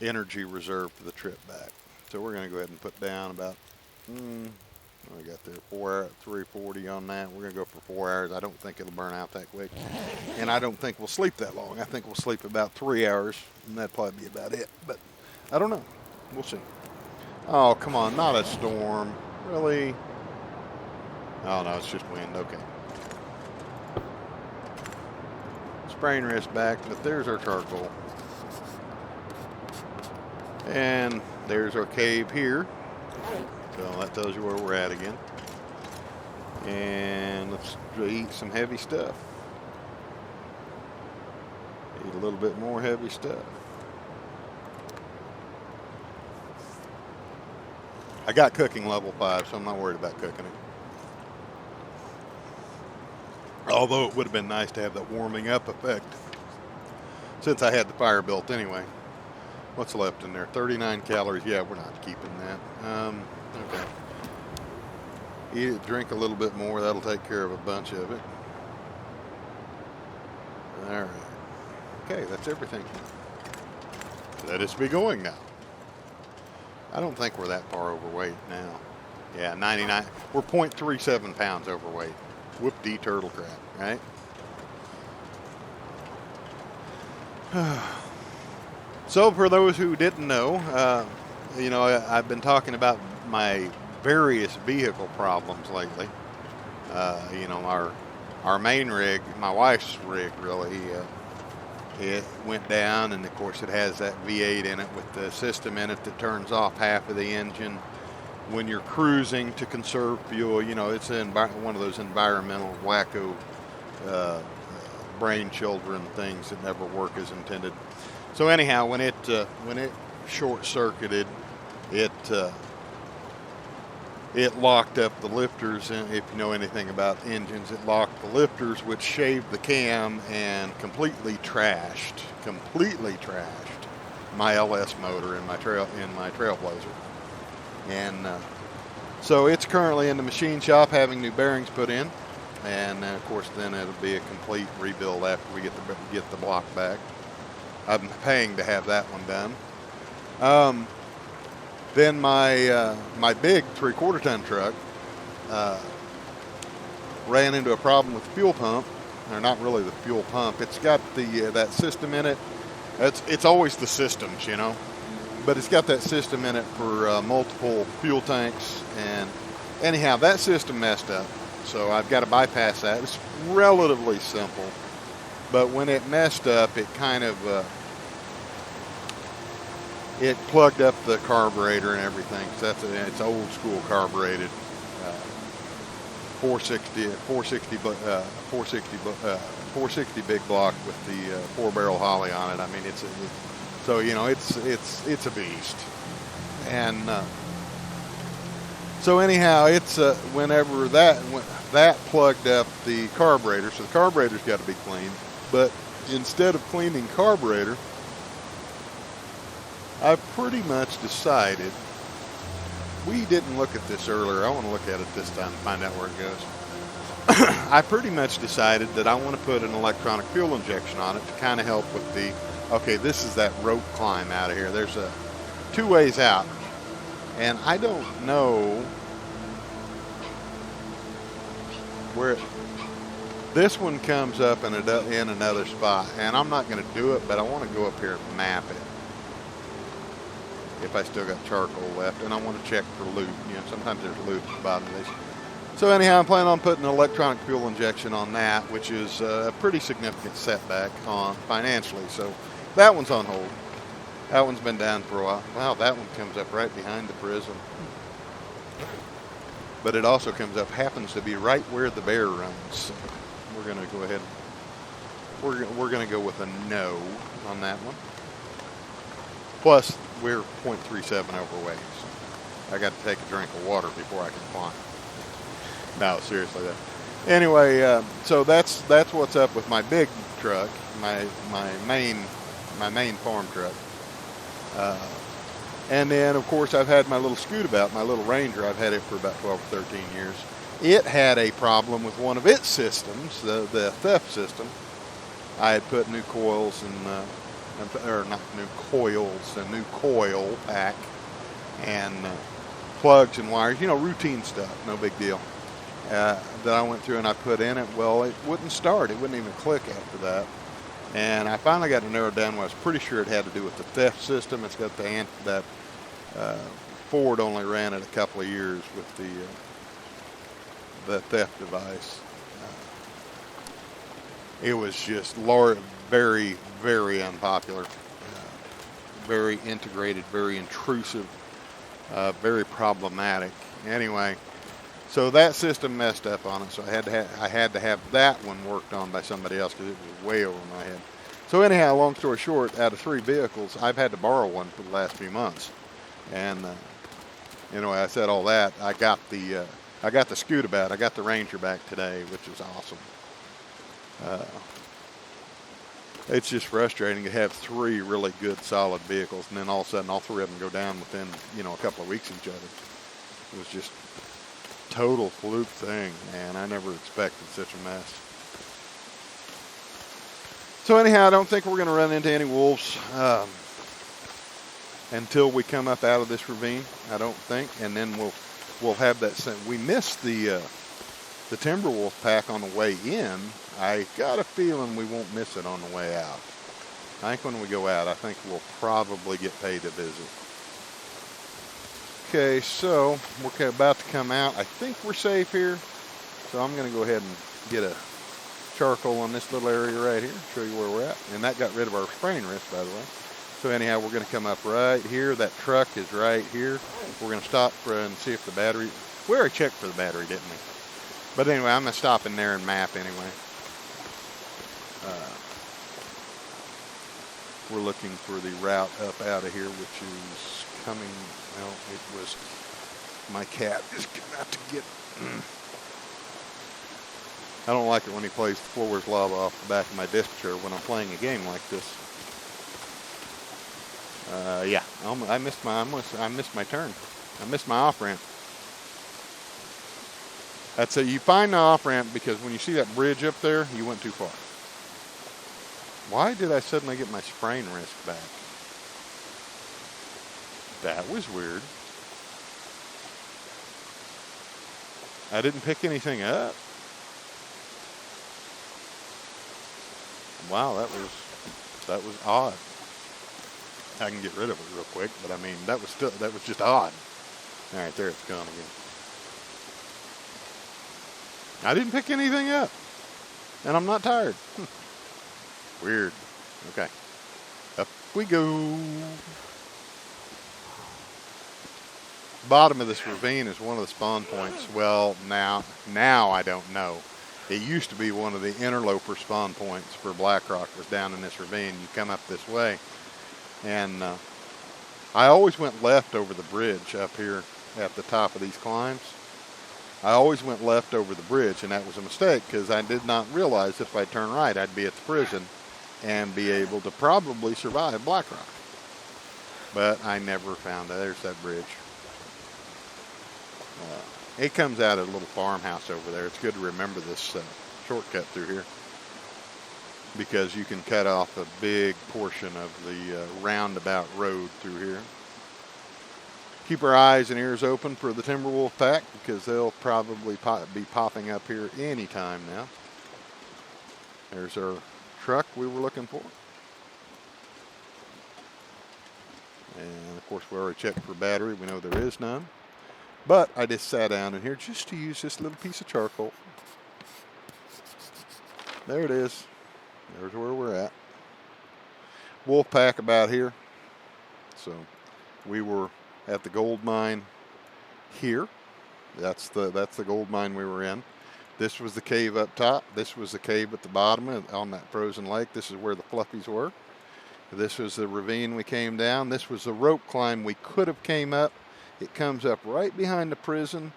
energy reserve for the trip back. So we're going to go ahead and put down about, I got there 340 on that. We're going to go for 4 hours. I don't think it'll burn out that quick. And I don't think we'll sleep that long. I think we'll sleep about 3 hours, and that'll probably be about it. But I don't know. We'll see. Oh, come on. Not a storm. Really? Oh, no, it's just wind. Okay. Spraying wrist back, but there's our charcoal. And there's our cave here. So that tells you where we're at again. And let's eat some heavy stuff. Eat a little bit more heavy stuff. I got cooking level 5, so I'm not worried about cooking it. Although it would have been nice to have that warming up effect since I had the fire built anyway. What's left in there? 39 calories. Yeah, we're not keeping that. Okay. Eat it, drink a little bit more. That'll take care of a bunch of it. All right. Okay, that's everything. Let us be going now. I don't think we're that far overweight now. Yeah, 99. We're 0.37 pounds overweight. Whoop-dee turtle crap, right? So for those who didn't know, I've been talking about my various vehicle problems lately. Our main rig, my wife's rig, really, it went down, and of course it has that V8 in it with the system in it that turns off half of the engine when you're cruising to conserve fuel. You know, it's one of those environmental wacko brain children things that never work as intended. So anyhow, when it short-circuited, it locked up the lifters, and if you know anything about engines, it locked the lifters, which shaved the cam and completely trashed my LS motor in my Trailblazer. And so it's currently in the machine shop having new bearings put in, and of course then it'll be a complete rebuild after we get the block back. I'm paying to have that one done. Then my big 3/4 ton truck ran into a problem with the fuel pump, or not really the fuel pump. It's got that system in it. It's always the systems, you know, but it's got that system in it for multiple fuel tanks. And anyhow, that system messed up, so I've got to bypass that. It's relatively simple. But when it messed up, it kind of it plugged up the carburetor and everything. So it's old school carbureted 460 big block with the 4-barrel Holly on it. I mean, so you know it's a beast. And so anyhow, it's whenever that plugged up the carburetor, so the carburetor's got to be cleaned. But instead of cleaning carburetor, I pretty much decided, we didn't look at this earlier, I want to look at it this time and find out where it goes. I pretty much decided that I want to put an electronic fuel injection on it to kind of help with the, okay, this is that rope climb out of here. There's two ways out. And I don't know where this one comes up in another spot. And I'm not going to do it, but I want to go up here and map it. If I still got charcoal left, and I want to check for loot. You know, sometimes there's loot at the bottom of these. So anyhow, I'm planning on putting an electronic fuel injection on that, which is a pretty significant setback financially. So that one's on hold. That one's been down for a while. Wow, that one comes up right behind the prison. But it also comes up, happens to be right where the bear runs. So we're going to go ahead. We're going to go with a no on that one. Plus, we're 0.37 overweight. So I got to take a drink of water before I can climb. No, seriously. Anyway, so that's what's up with my big truck, my main farm truck. And then, of course, I've had my little scootabout, my little Ranger. I've had it for about 12 or 13 years. It had a problem with one of its systems, the theft system. I had put new coils or not new coils, a new coil pack and plugs and wires, you know, routine stuff, no big deal. That I went through and I put in it. Well, it wouldn't start. It wouldn't even click after that. And I finally got to narrow it down. I was pretty sure it had to do with the theft system. It's got that Ford only ran it a couple of years with the theft device. It was just very, very unpopular, very integrated, very intrusive, very problematic. Anyway, so that system messed up on it, so I had to have that one worked on by somebody else because it was way over my head. So anyhow, long story short, out of 3 vehicles, I've had to borrow one for the last few months. And anyway, I said all that. I got the scootabout. I got the Ranger back today, which is awesome. It's just frustrating to have 3 really good, solid vehicles, and then all of a sudden, all 3 of them go down within, you know, a couple of weeks of each other. It was just total fluke thing, man. I never expected such a mess. So anyhow, I don't think we're going to run into any wolves until we come up out of this ravine. I don't think, and then we'll have that. We missed the timber wolf pack on the way in. I got a feeling we won't miss it on the way out. I think when we go out, I think we'll probably get paid a visit. Okay, so we're about to come out. I think we're safe here. So I'm going to go ahead and get a charcoal on this little area right here, show you where we're at. And that got rid of our spraying wrist, by the way. So anyhow, we're going to come up right here. That truck is right here. We're going to stop and see if the battery, we already checked for the battery, didn't we? But anyway, I'm going to stop in there and map anyway. We're looking for the route up out of here, which is coming, well, it was, my cat is about to get, I don't like it when he plays the floor's lava off the back of my desk chair when I'm playing a game like this. Yeah, I missed my turn. I missed my off-ramp. That's it. You find the off-ramp because when you see that bridge up there, you went too far. Why did I suddenly get my spraying wrist back? That was weird. I didn't pick anything up. Wow, that was odd. I can get rid of it real quick, but I mean that was just odd. All right, there it's gone again. I didn't pick anything up, and I'm not tired. Weird. Okay. Up we go. Bottom of this ravine is one of the spawn points. Well, now I don't know. It used to be one of the interloper spawn points for Blackrock was down in this ravine. You come up this way, and I always went left over the bridge up here at the top of these climbs. I always went left over the bridge, and that was a mistake because I did not realize if I turn right, I'd be at the prison and be able to probably survive Blackrock. But I never found that. There's that bridge. It comes out of a little farmhouse over there. It's good to remember this shortcut through here because you can cut off a big portion of the roundabout road through here. Keep our eyes and ears open for the Timberwolf pack because they'll probably be popping up here anytime now. There's our truck we were looking for. And of course we already checked for battery. We know there is none. But I just sat down in here just to use this little piece of charcoal. There it is. There's where we're at. Wolf pack about here. So we were at the gold mine here. That's the gold mine we were in. This was the cave up top. This was the cave at the bottom on that frozen lake. This is where the fluffies were. This was the ravine we came down. This was the rope climb we could have came up. It comes up right behind the prison,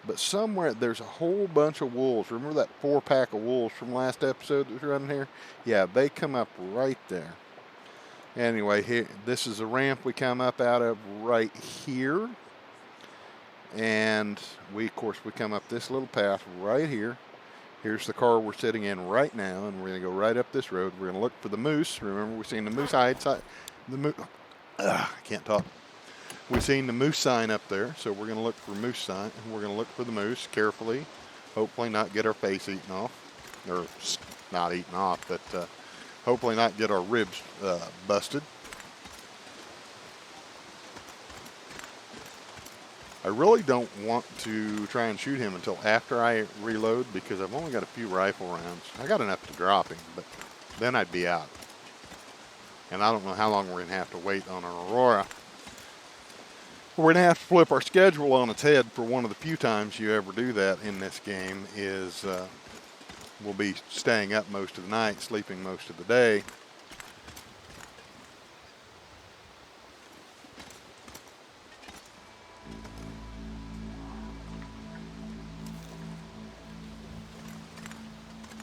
but somewhere there's a whole bunch of wolves. Remember that 4-pack of wolves from last episode that was running here? Yeah, they come up right there. Anyway, here, this is a ramp we come up out of right here. And we come up this little path right here. Here's the car we're sitting in right now, and we're going to go right up this road. We're going to look for the moose. Remember, we've seen the moose hide. The moose. I can't talk. We've seen the moose sign up there, so we're going to look for moose sign. We're going to look for the moose carefully. Hopefully not get our face eaten off. Or not eaten off, but hopefully not get our ribs busted. I really don't want to try and shoot him until after I reload because I've only got a few rifle rounds. I got enough to drop him, but then I'd be out. And I don't know how long we're going to have to wait on an Aurora. We're going to have to flip our schedule on its head for one of the few times you ever do that in this game is we'll be staying up most of the night, sleeping most of the day.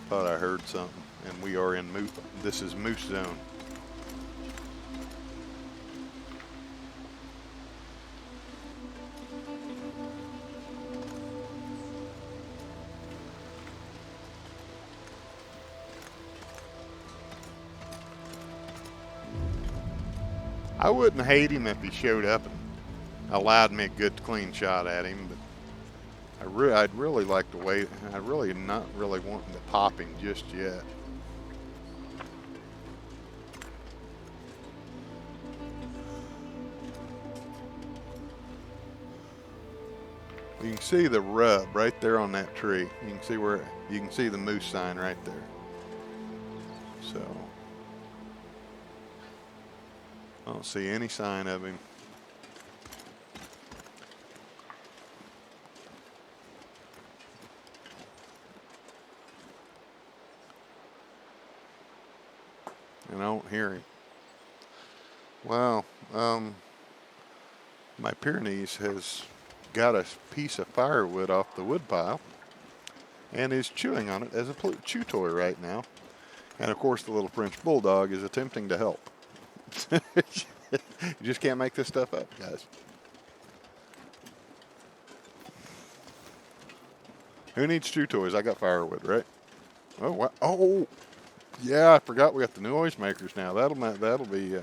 Thought I heard something, and we are in moose. This is moose zone. I wouldn't hate him if he showed up and allowed me a good clean shot at him, but I'd really like to wait. I really not really wanting to pop him just yet. You can see the rub right there on that tree. You can see where you can see the moose sign right there. So I don't see any sign of him. And I don't hear him. Well, my Pyrenees has got a piece of firewood off the wood pile and is chewing on it as a chew toy right now. And of course the little French bulldog is attempting to help. You just can't make this stuff up, guys. Who needs chew toys? I got firewood, right? Oh, wow. Oh, yeah, I forgot we got the noise makers now. That'll be.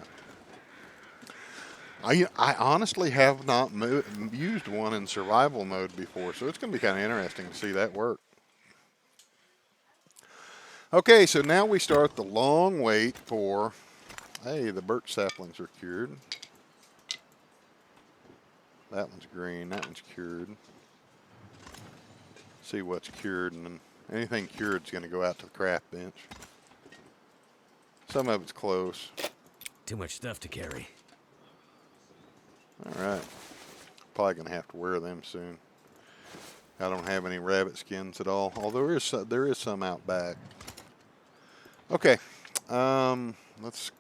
I honestly have not used one in survival mode before, so it's going to be kind of interesting to see that work. Okay, so now we start the long wait for. Hey, the birch saplings are cured. That one's green. That one's cured. See what's cured, and then anything cured is going to go out to the craft bench. Some of it's close. Too much stuff to carry. All right. Probably going to have to wear them soon. I don't have any rabbit skins at all, although there is some out back. Okay. Let's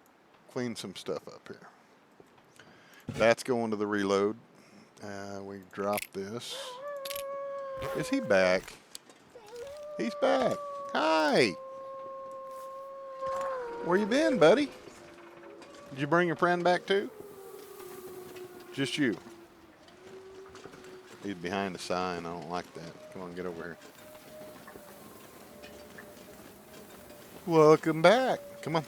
clean some stuff up here. That's going to the reload. We drop this. Is he back? He's back. Hi. Where you been, buddy? Did you bring your friend back too? Just you. He's behind a sign. I don't like that. Come on, get over here. Welcome back. Come on.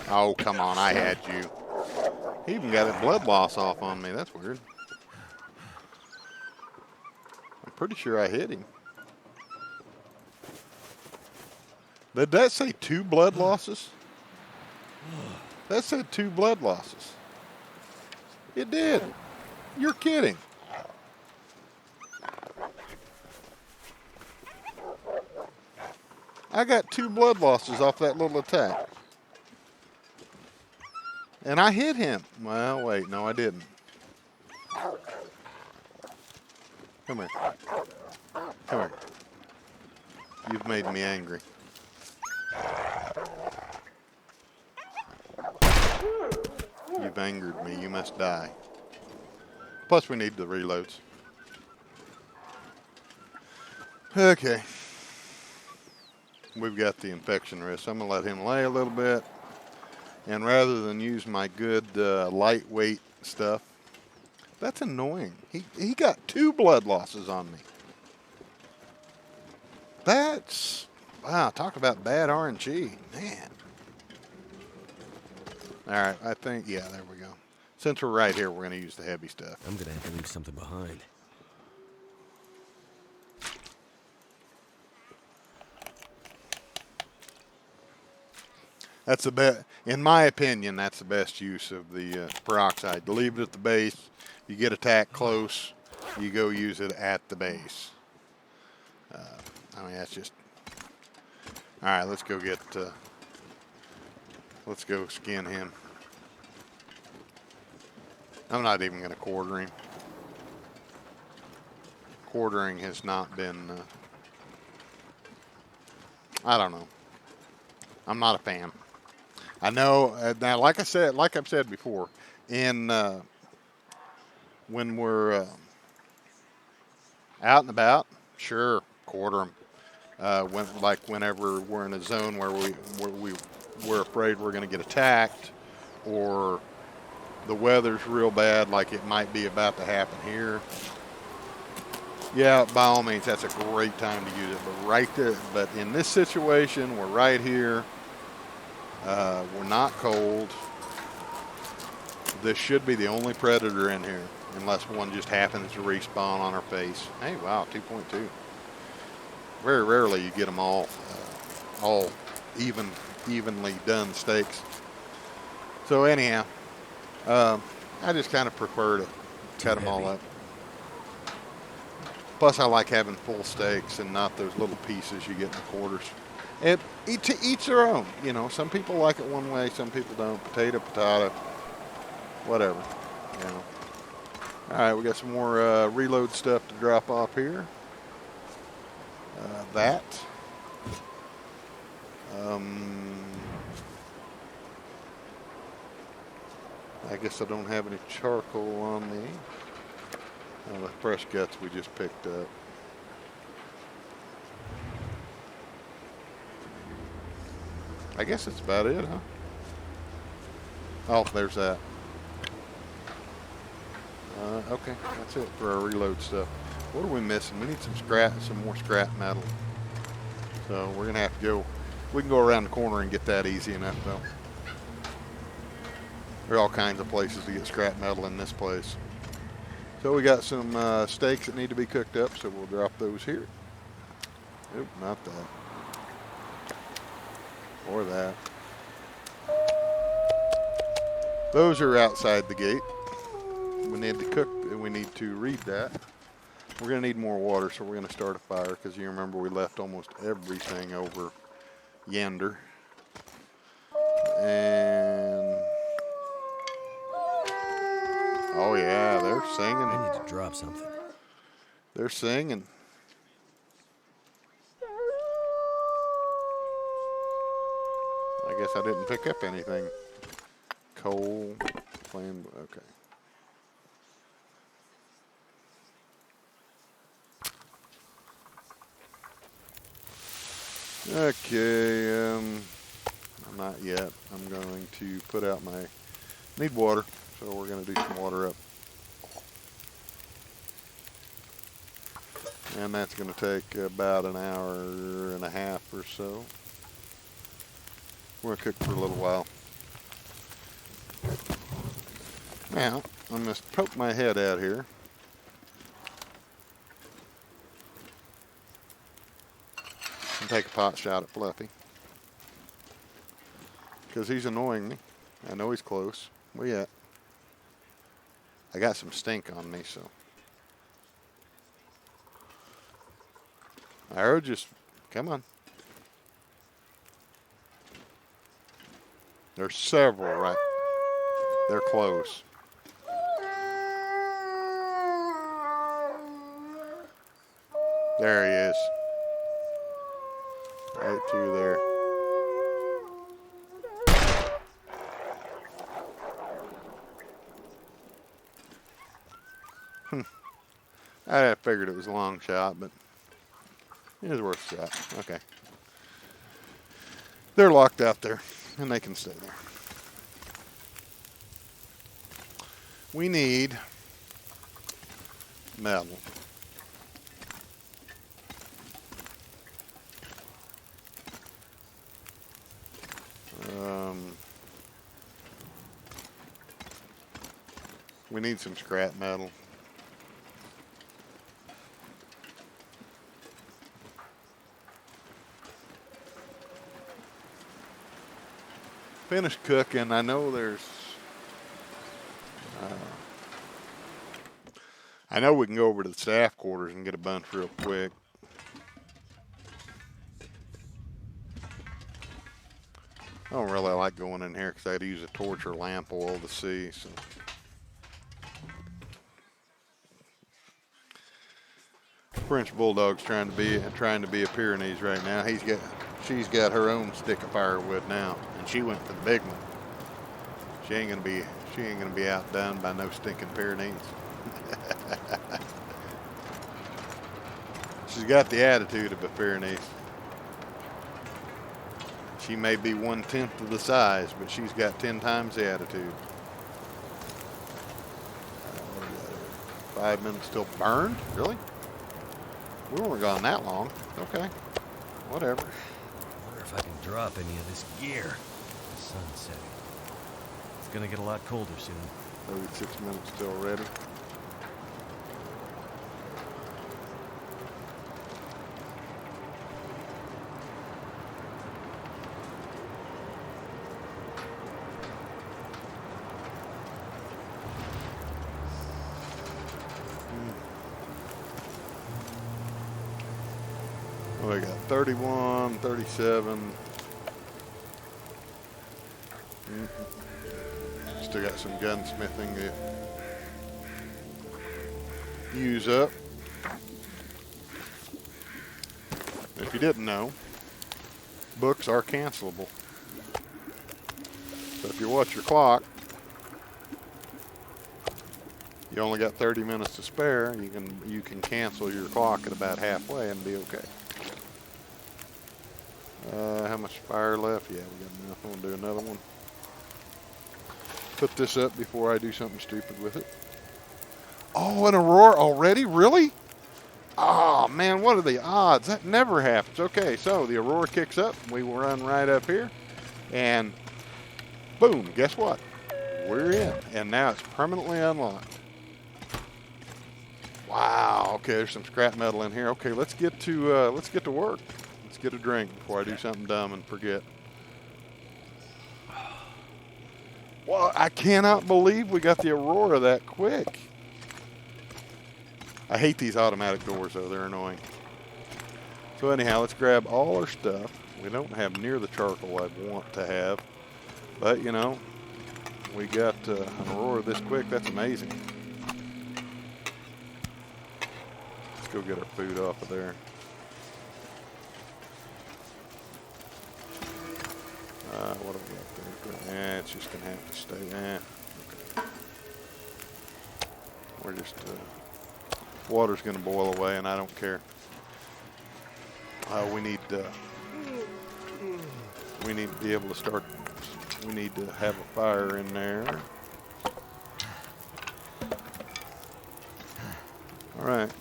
Oh, come on. I had you. He even got his blood loss off on me. That's weird. I'm pretty sure I hit him. Did that say 2 blood losses? That said 2 blood losses. It did. You're kidding. I got 2 blood losses off that little attack. And I hit him. Well, wait. No, I didn't. Come here. Come here. You've made me angry. You've angered me. You must die. Plus, we need the reloads. Okay. We've got the infection risk. I'm going to let him lay a little bit. And rather than use my good lightweight stuff, that's annoying. He got 2 blood losses on me. That's, wow, talk about bad RNG. Man. All right, I think, yeah, there we go. Since we're right here, we're going to use the heavy stuff. I'm going to have to leave something behind. That's the best, in my opinion, that's the best use of the peroxide. Leave it at the base. You get attacked close, you go use it at the base. I mean, that's just, all right, let's go get, let's go skin him. I'm not even going to quarter him. Quartering has not been, I don't know. I'm not a fan. I know, now, like I've said before, in when we're out and about, sure, quarter them. Whenever we're in a zone where we're afraid we're going to get attacked, or the weather's real bad, like it might be about to happen here. Yeah, by all means, that's a great time to use it. But right there, but in this situation, we're right here. We're not cold. This should be the only predator in here, unless one just happens to respawn on our face. Hey, wow, 2.2. Very rarely you get them all evenly done steaks. So anyhow, I just kind of prefer to cut them all up. Plus, I like having full steaks and not those little pieces you get in the quarters. And each their own, you know. Some people like it one way, some people don't. Potato, whatever, you know. All right, we got some more reload stuff to drop off here. That. I guess I don't have any charcoal on me. The fresh guts we just picked up. I guess that's about it, huh? Oh, there's that. Okay, that's it for our reload stuff. What are we missing? We need some more scrap metal. So we're gonna have to go. We can go around the corner and get that easy enough, though. There are all kinds of places to get scrap metal in this place. So we got some steaks that need to be cooked up, so we'll drop those here. Nope, not that. Or that. Those are outside the gate. We need to cook, we need to read that. We're going to need more water, so we're going to start a fire because you remember we left almost everything over yonder. And oh yeah, they're singing. I need to drop something. They're singing. I guess I didn't pick up anything. Coal, flame, okay. Okay, not yet. I'm going to put out my, need water, so we're going to do some water up. And that's going to take about an hour and a half or so. We're going to cook for a little while. Now, I'm going to poke my head out here. And take a pot shot at Fluffy. Because he's annoying me. I know he's close. Where you at? I got some stink on me, so. Arrow, just come on. There's several, right? They're close. There he is. Right through there. I figured it was a long shot, but it was worth a shot. Okay. They're locked out there, and they can stay there. We need metal. We need some scrap metal. Finished cooking. I know there's I know we can go over to the staff quarters and get a bunch real quick. I don't really like going in here because I had to use a torch or lamp oil to see. So. French Bulldog's trying to be a Pyrenees right now. She's got her own stick of firewood now, and she went for the big one. She ain't gonna be outdone by no stinking Pyrenees. She's got the attitude of a Pyrenees. She may be 1/10 of the size, but she's got 10 times the attitude. 5 minutes till burned? Really? We weren't gone that long. Okay. Whatever. I wonder if I can drop any of this gear. The sun's setting. It's gonna get a lot colder soon. 36 minutes till ready. Well, I got 31, 37. Still got some gunsmithing to use up. If you didn't know, books are cancelable. So if you watch your clock, you only got 30 minutes to spare. You can cancel your clock at about halfway and be okay. How much fire left? Yeah, we got enough. I'm gonna do another one. Put this up before I do something stupid with it. Oh, an aurora already? Really? Oh man, what are the odds? That never happens. Okay, so the aurora kicks up. We will run right up here, and boom! Guess what? We're in, and now it's permanently unlocked. Wow. Okay, there's some scrap metal in here. Okay, let's get to work. Let's get a drink before I do something dumb and forget. Well, I cannot believe we got the aurora that quick. I hate these automatic doors though, they're annoying. So anyhow, let's grab all our stuff. We don't have near the charcoal I'd want to have, but you know, we got an Aurora this quick, that's amazing. Let's go get our food off of there. What have we got there? Eh, it's just gonna have to stay. Okay. We're just, water's gonna boil away and I don't care. We need to be able to start, we need to have a fire in there. All right.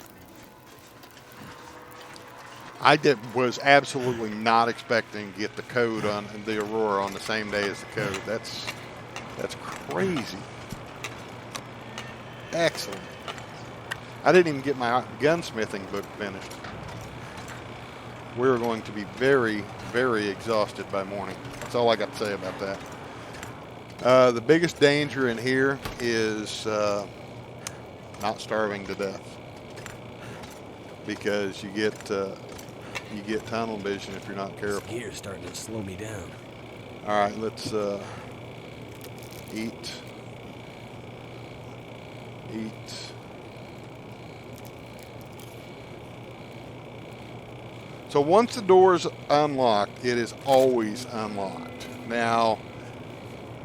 I was absolutely not expecting to get the code on the Aurora on the same day as the code. That's crazy. Excellent. I didn't even get my gunsmithing book finished. We're going to be very, very exhausted by morning. That's all I got to say about that. The biggest danger in here is not starving to death, because you get tunnel vision if you're not careful. This gear's starting to slow me down. All right, let's eat. So once the door's unlocked, it is always unlocked. Now,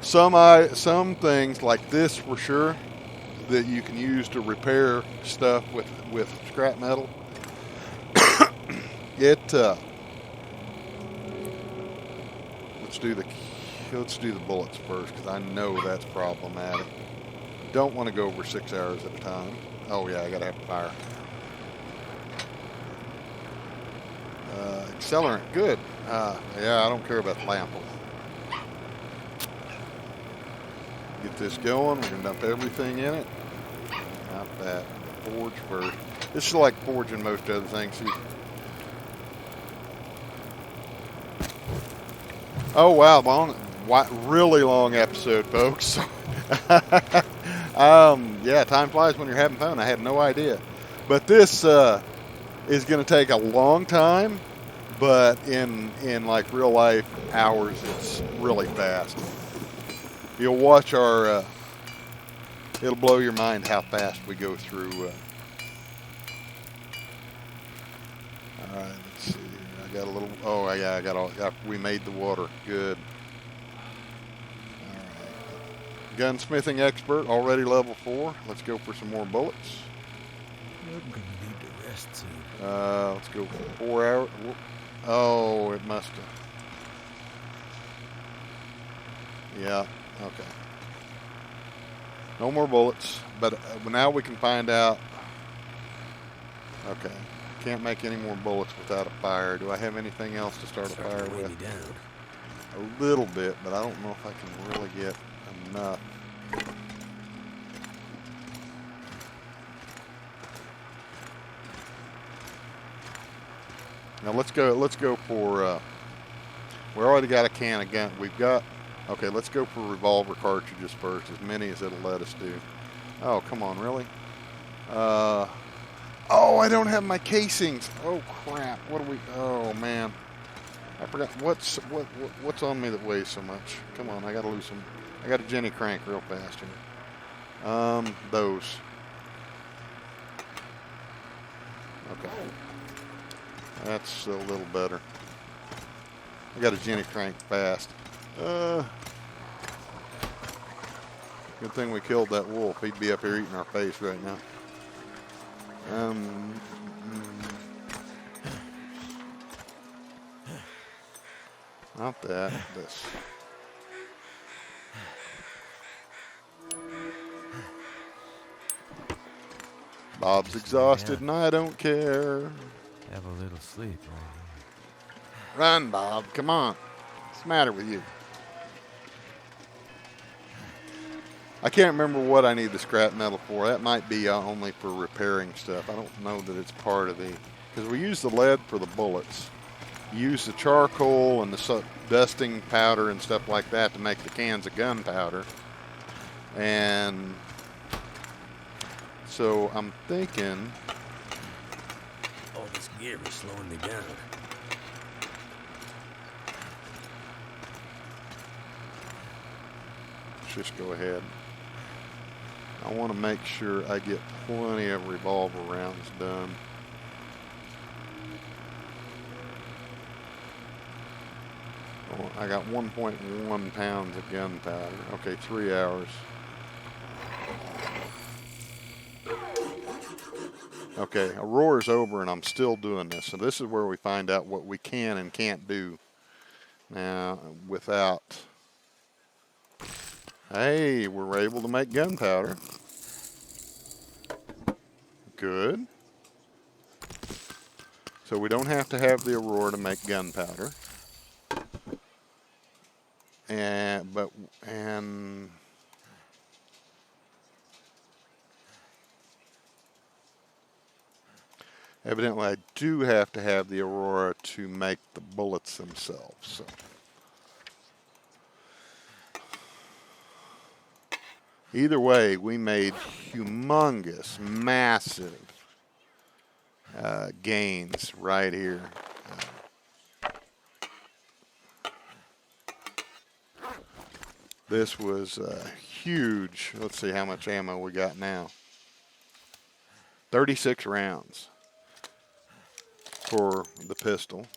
some things like this for sure that you can use to repair stuff with scrap metal. Let's do the bullets first, because I know that's problematic. Don't want to go over 6 hours at a time. Oh yeah, I gotta have a fire. Accelerant, good. Yeah, I don't care about the lamp. Get this going. We're gonna dump everything in it. Not that. Forge first. This is like forging most other things. Oh wow, really long episode, folks. Yeah, time flies when you're having fun. I had no idea, but this is going to take a long time. But in like real life hours, it's really fast. You'll watch our. It'll blow your mind how fast we go through. All right, let's see here. I got a little. Oh yeah, I got all. We made the water. Good. All right. Gunsmithing expert already level 4. Let's go for some more bullets. I'm gonna need to rest soon. Let's go for 4 hours. Oh, it must have. Yeah, okay. No more bullets, but now we can find out. Okay, can't make any more bullets without a fire. Do I have anything else to start a fire with? A little bit, but I don't know if I can really get enough. Now let's go for, we already got a can of gun. We've got, okay, let's go for revolver cartridges first, as many as it'll let us do. Oh, come on, really? Oh, I don't have my casings. Oh crap, what do we, oh man. I forgot, what's on me that weighs so much? Come on, I gotta lose some, I got a Jenny crank real fast here. Those. Okay. That's a little better. I got a Jenny crank fast. Good thing we killed that wolf. He'd be up here eating our face right now. Not that. This. Bob's exhausted and I don't care. Have a little sleep right here. Run, Bob. Come on. What's the matter with you? I can't remember what I need the scrap metal for. That might be only for repairing stuff. I don't know that it's part of the... Because we use the lead for the bullets. You use the charcoal and the dusting powder and stuff like that to make the cans of gunpowder. And so I'm thinking... gear was slowing me down. Let's just go ahead. I want to make sure I get plenty of revolver rounds done. Oh, I got 1.1 pounds of gunpowder. Okay, 3 hours. Okay, Aurora's over and I'm still doing this. So this is where we find out what we can and can't do now without... Hey, we're able to make gunpowder. Good. So we don't have to have the Aurora to make gunpowder. And evidently I do have to have the Aurora to make the bullets themselves. So either way, we made humongous, massive gains right here. This was huge. Let's see how much ammo we got now. 36 rounds for the pistol.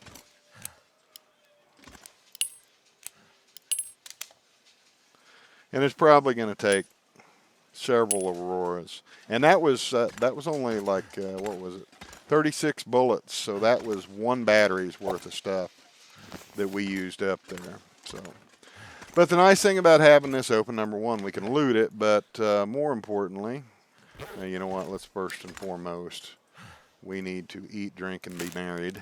And it's probably going to take several Auroras. And that was only like, what was it? 36 bullets. So that was one battery's worth of stuff that we used up there. So, but the nice thing about having this open, number one, we can loot it, but more importantly, you know what, let's first and foremost, we need to eat, drink, and be married.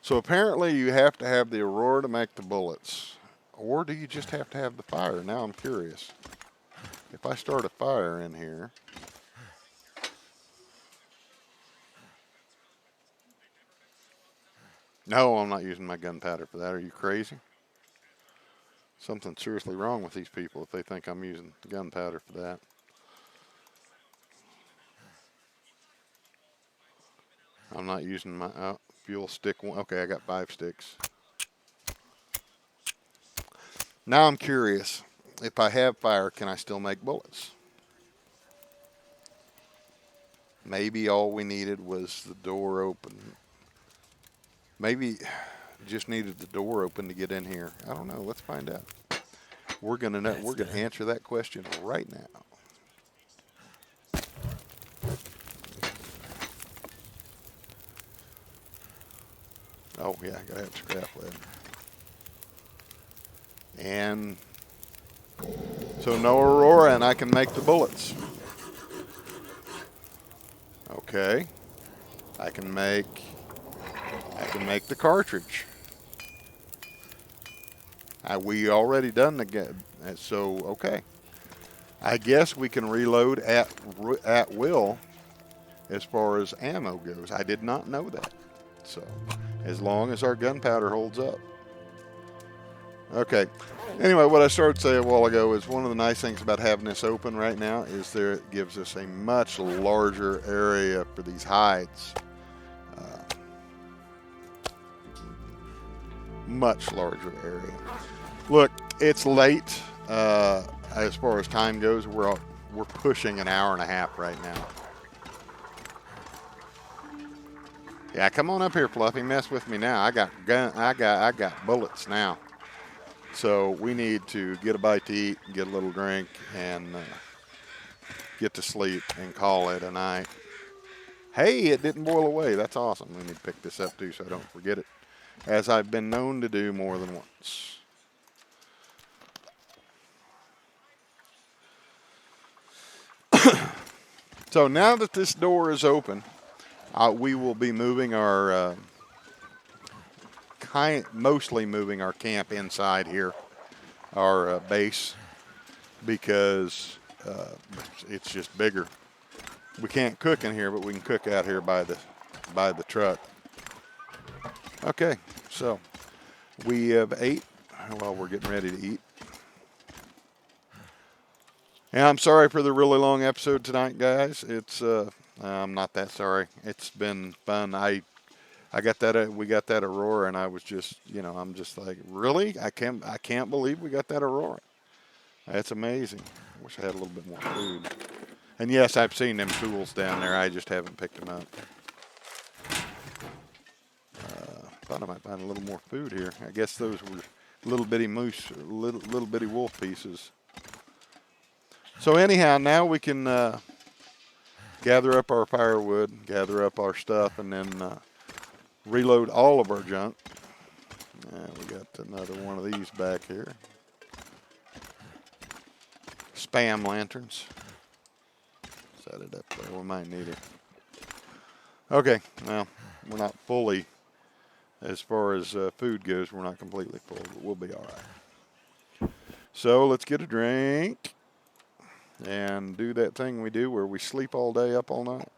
So apparently you have to have the Aurora to make the bullets. Or do you just have to have the fire? Now I'm curious. If I start a fire in here. No, I'm not using my gunpowder for that. Are you crazy? Something's seriously wrong with these people if they think I'm using gunpowder for that. I'm not using my fuel stick one. Okay, I got 5 sticks. Now I'm curious. If I have fire, can I still make bullets? Maybe all we needed was the door open. Maybe just needed the door open to get in here. I don't know. Let's find out. We're gonna know. We're gonna answer that question right now. Oh yeah, I gotta have scrap lead. And so no Aurora, and I can make the bullets. Okay, I can make the cartridge. We already done the so okay. I guess we can reload at will as far as ammo goes. I did not know that. So as long as our gunpowder holds up. Okay. Anyway, what I started to say a while ago is one of the nice things about having this open right now is it gives us a much larger area for these hides. Much larger area. Look, it's late. As far as time goes, we're pushing an hour and a half right now. Yeah, come on up here, Fluffy. Mess with me now. I got bullets now. So we need to get a bite to eat, get a little drink, and get to sleep and call it a night. Hey, it didn't boil away. That's awesome. We need to pick this up too so I don't forget it, as I've been known to do more than once. So now that this door is open, we will be moving our, mostly moving our camp inside here, our base, because it's just bigger. We can't cook in here, but we can cook out here by the truck. Okay, so we have ate while we're getting ready to eat. Yeah, I'm sorry for the really long episode tonight, guys. I'm not that sorry. It's been fun. I got that. We got that Aurora, and I was just, I'm just like, really? I can't believe we got that Aurora. That's amazing. I wish I had a little bit more food. And yes, I've seen them tools down there. I just haven't picked them up. Thought I might find a little more food here. I guess those were little bitty moose, little bitty wolf pieces. So anyhow, now we can gather up our firewood, gather up our stuff, and then reload all of our junk. We got another one of these back here. Spam lanterns. Set it up there. We might need it. Okay, well, we're not fully, as far as food goes, we're not completely full, but we'll be all right. So let's get a drink and do that thing we do where we sleep all day, up all night.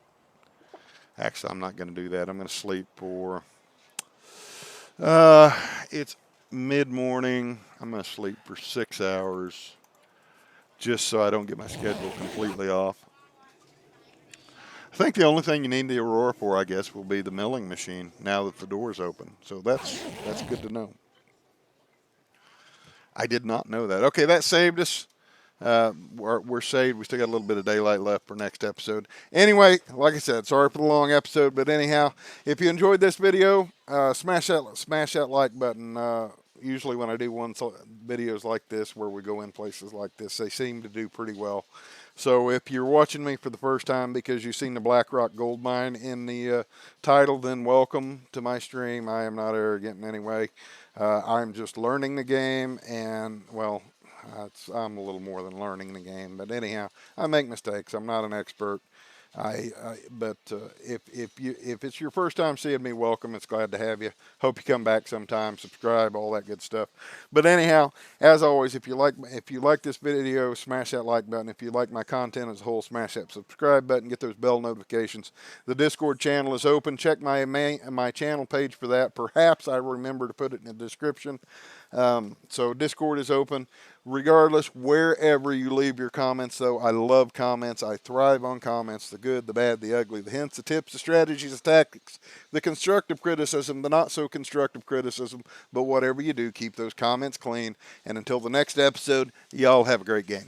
Actually, I'm not going to do that. I'm going to sleep for, it's mid-morning. I'm going to sleep for 6 hours just so I don't get my schedule completely off. I think the only thing you need the Aurora for, I guess, will be the milling machine now that the door's open. So that's good to know. I did not know that. Okay, that saved us. We're saved. We still got a little bit of daylight left for next episode. Anyway, like I said, sorry for the long episode, but anyhow, if you enjoyed this video, smash that like button. Usually when I do videos like this where we go in places like this, they seem to do pretty well. So if you're watching me for the first time because you've seen the Blackrock gold mine in the title, then welcome to my stream. I am not arrogant in any way. I'm just learning the game, and well, I'm a little more than learning the game. But anyhow, I make mistakes. I'm not an expert. But if it's your first time seeing me, welcome. It's glad to have you. Hope you come back sometime. Subscribe, all that good stuff. But anyhow, as always, if you like this video, smash that like button. If you like my content as a whole, smash that subscribe button. Get those bell notifications. The Discord channel is open. Check my channel page for that. Perhaps I remember to put it in the description. So Discord is open. Regardless, wherever you leave your comments, though, I love comments. I thrive on comments. The good, the bad, the ugly, the hints, the tips, the strategies, the tactics, the constructive criticism, the not so constructive criticism. But whatever you do, keep those comments clean. And until the next episode, y'all have a great game.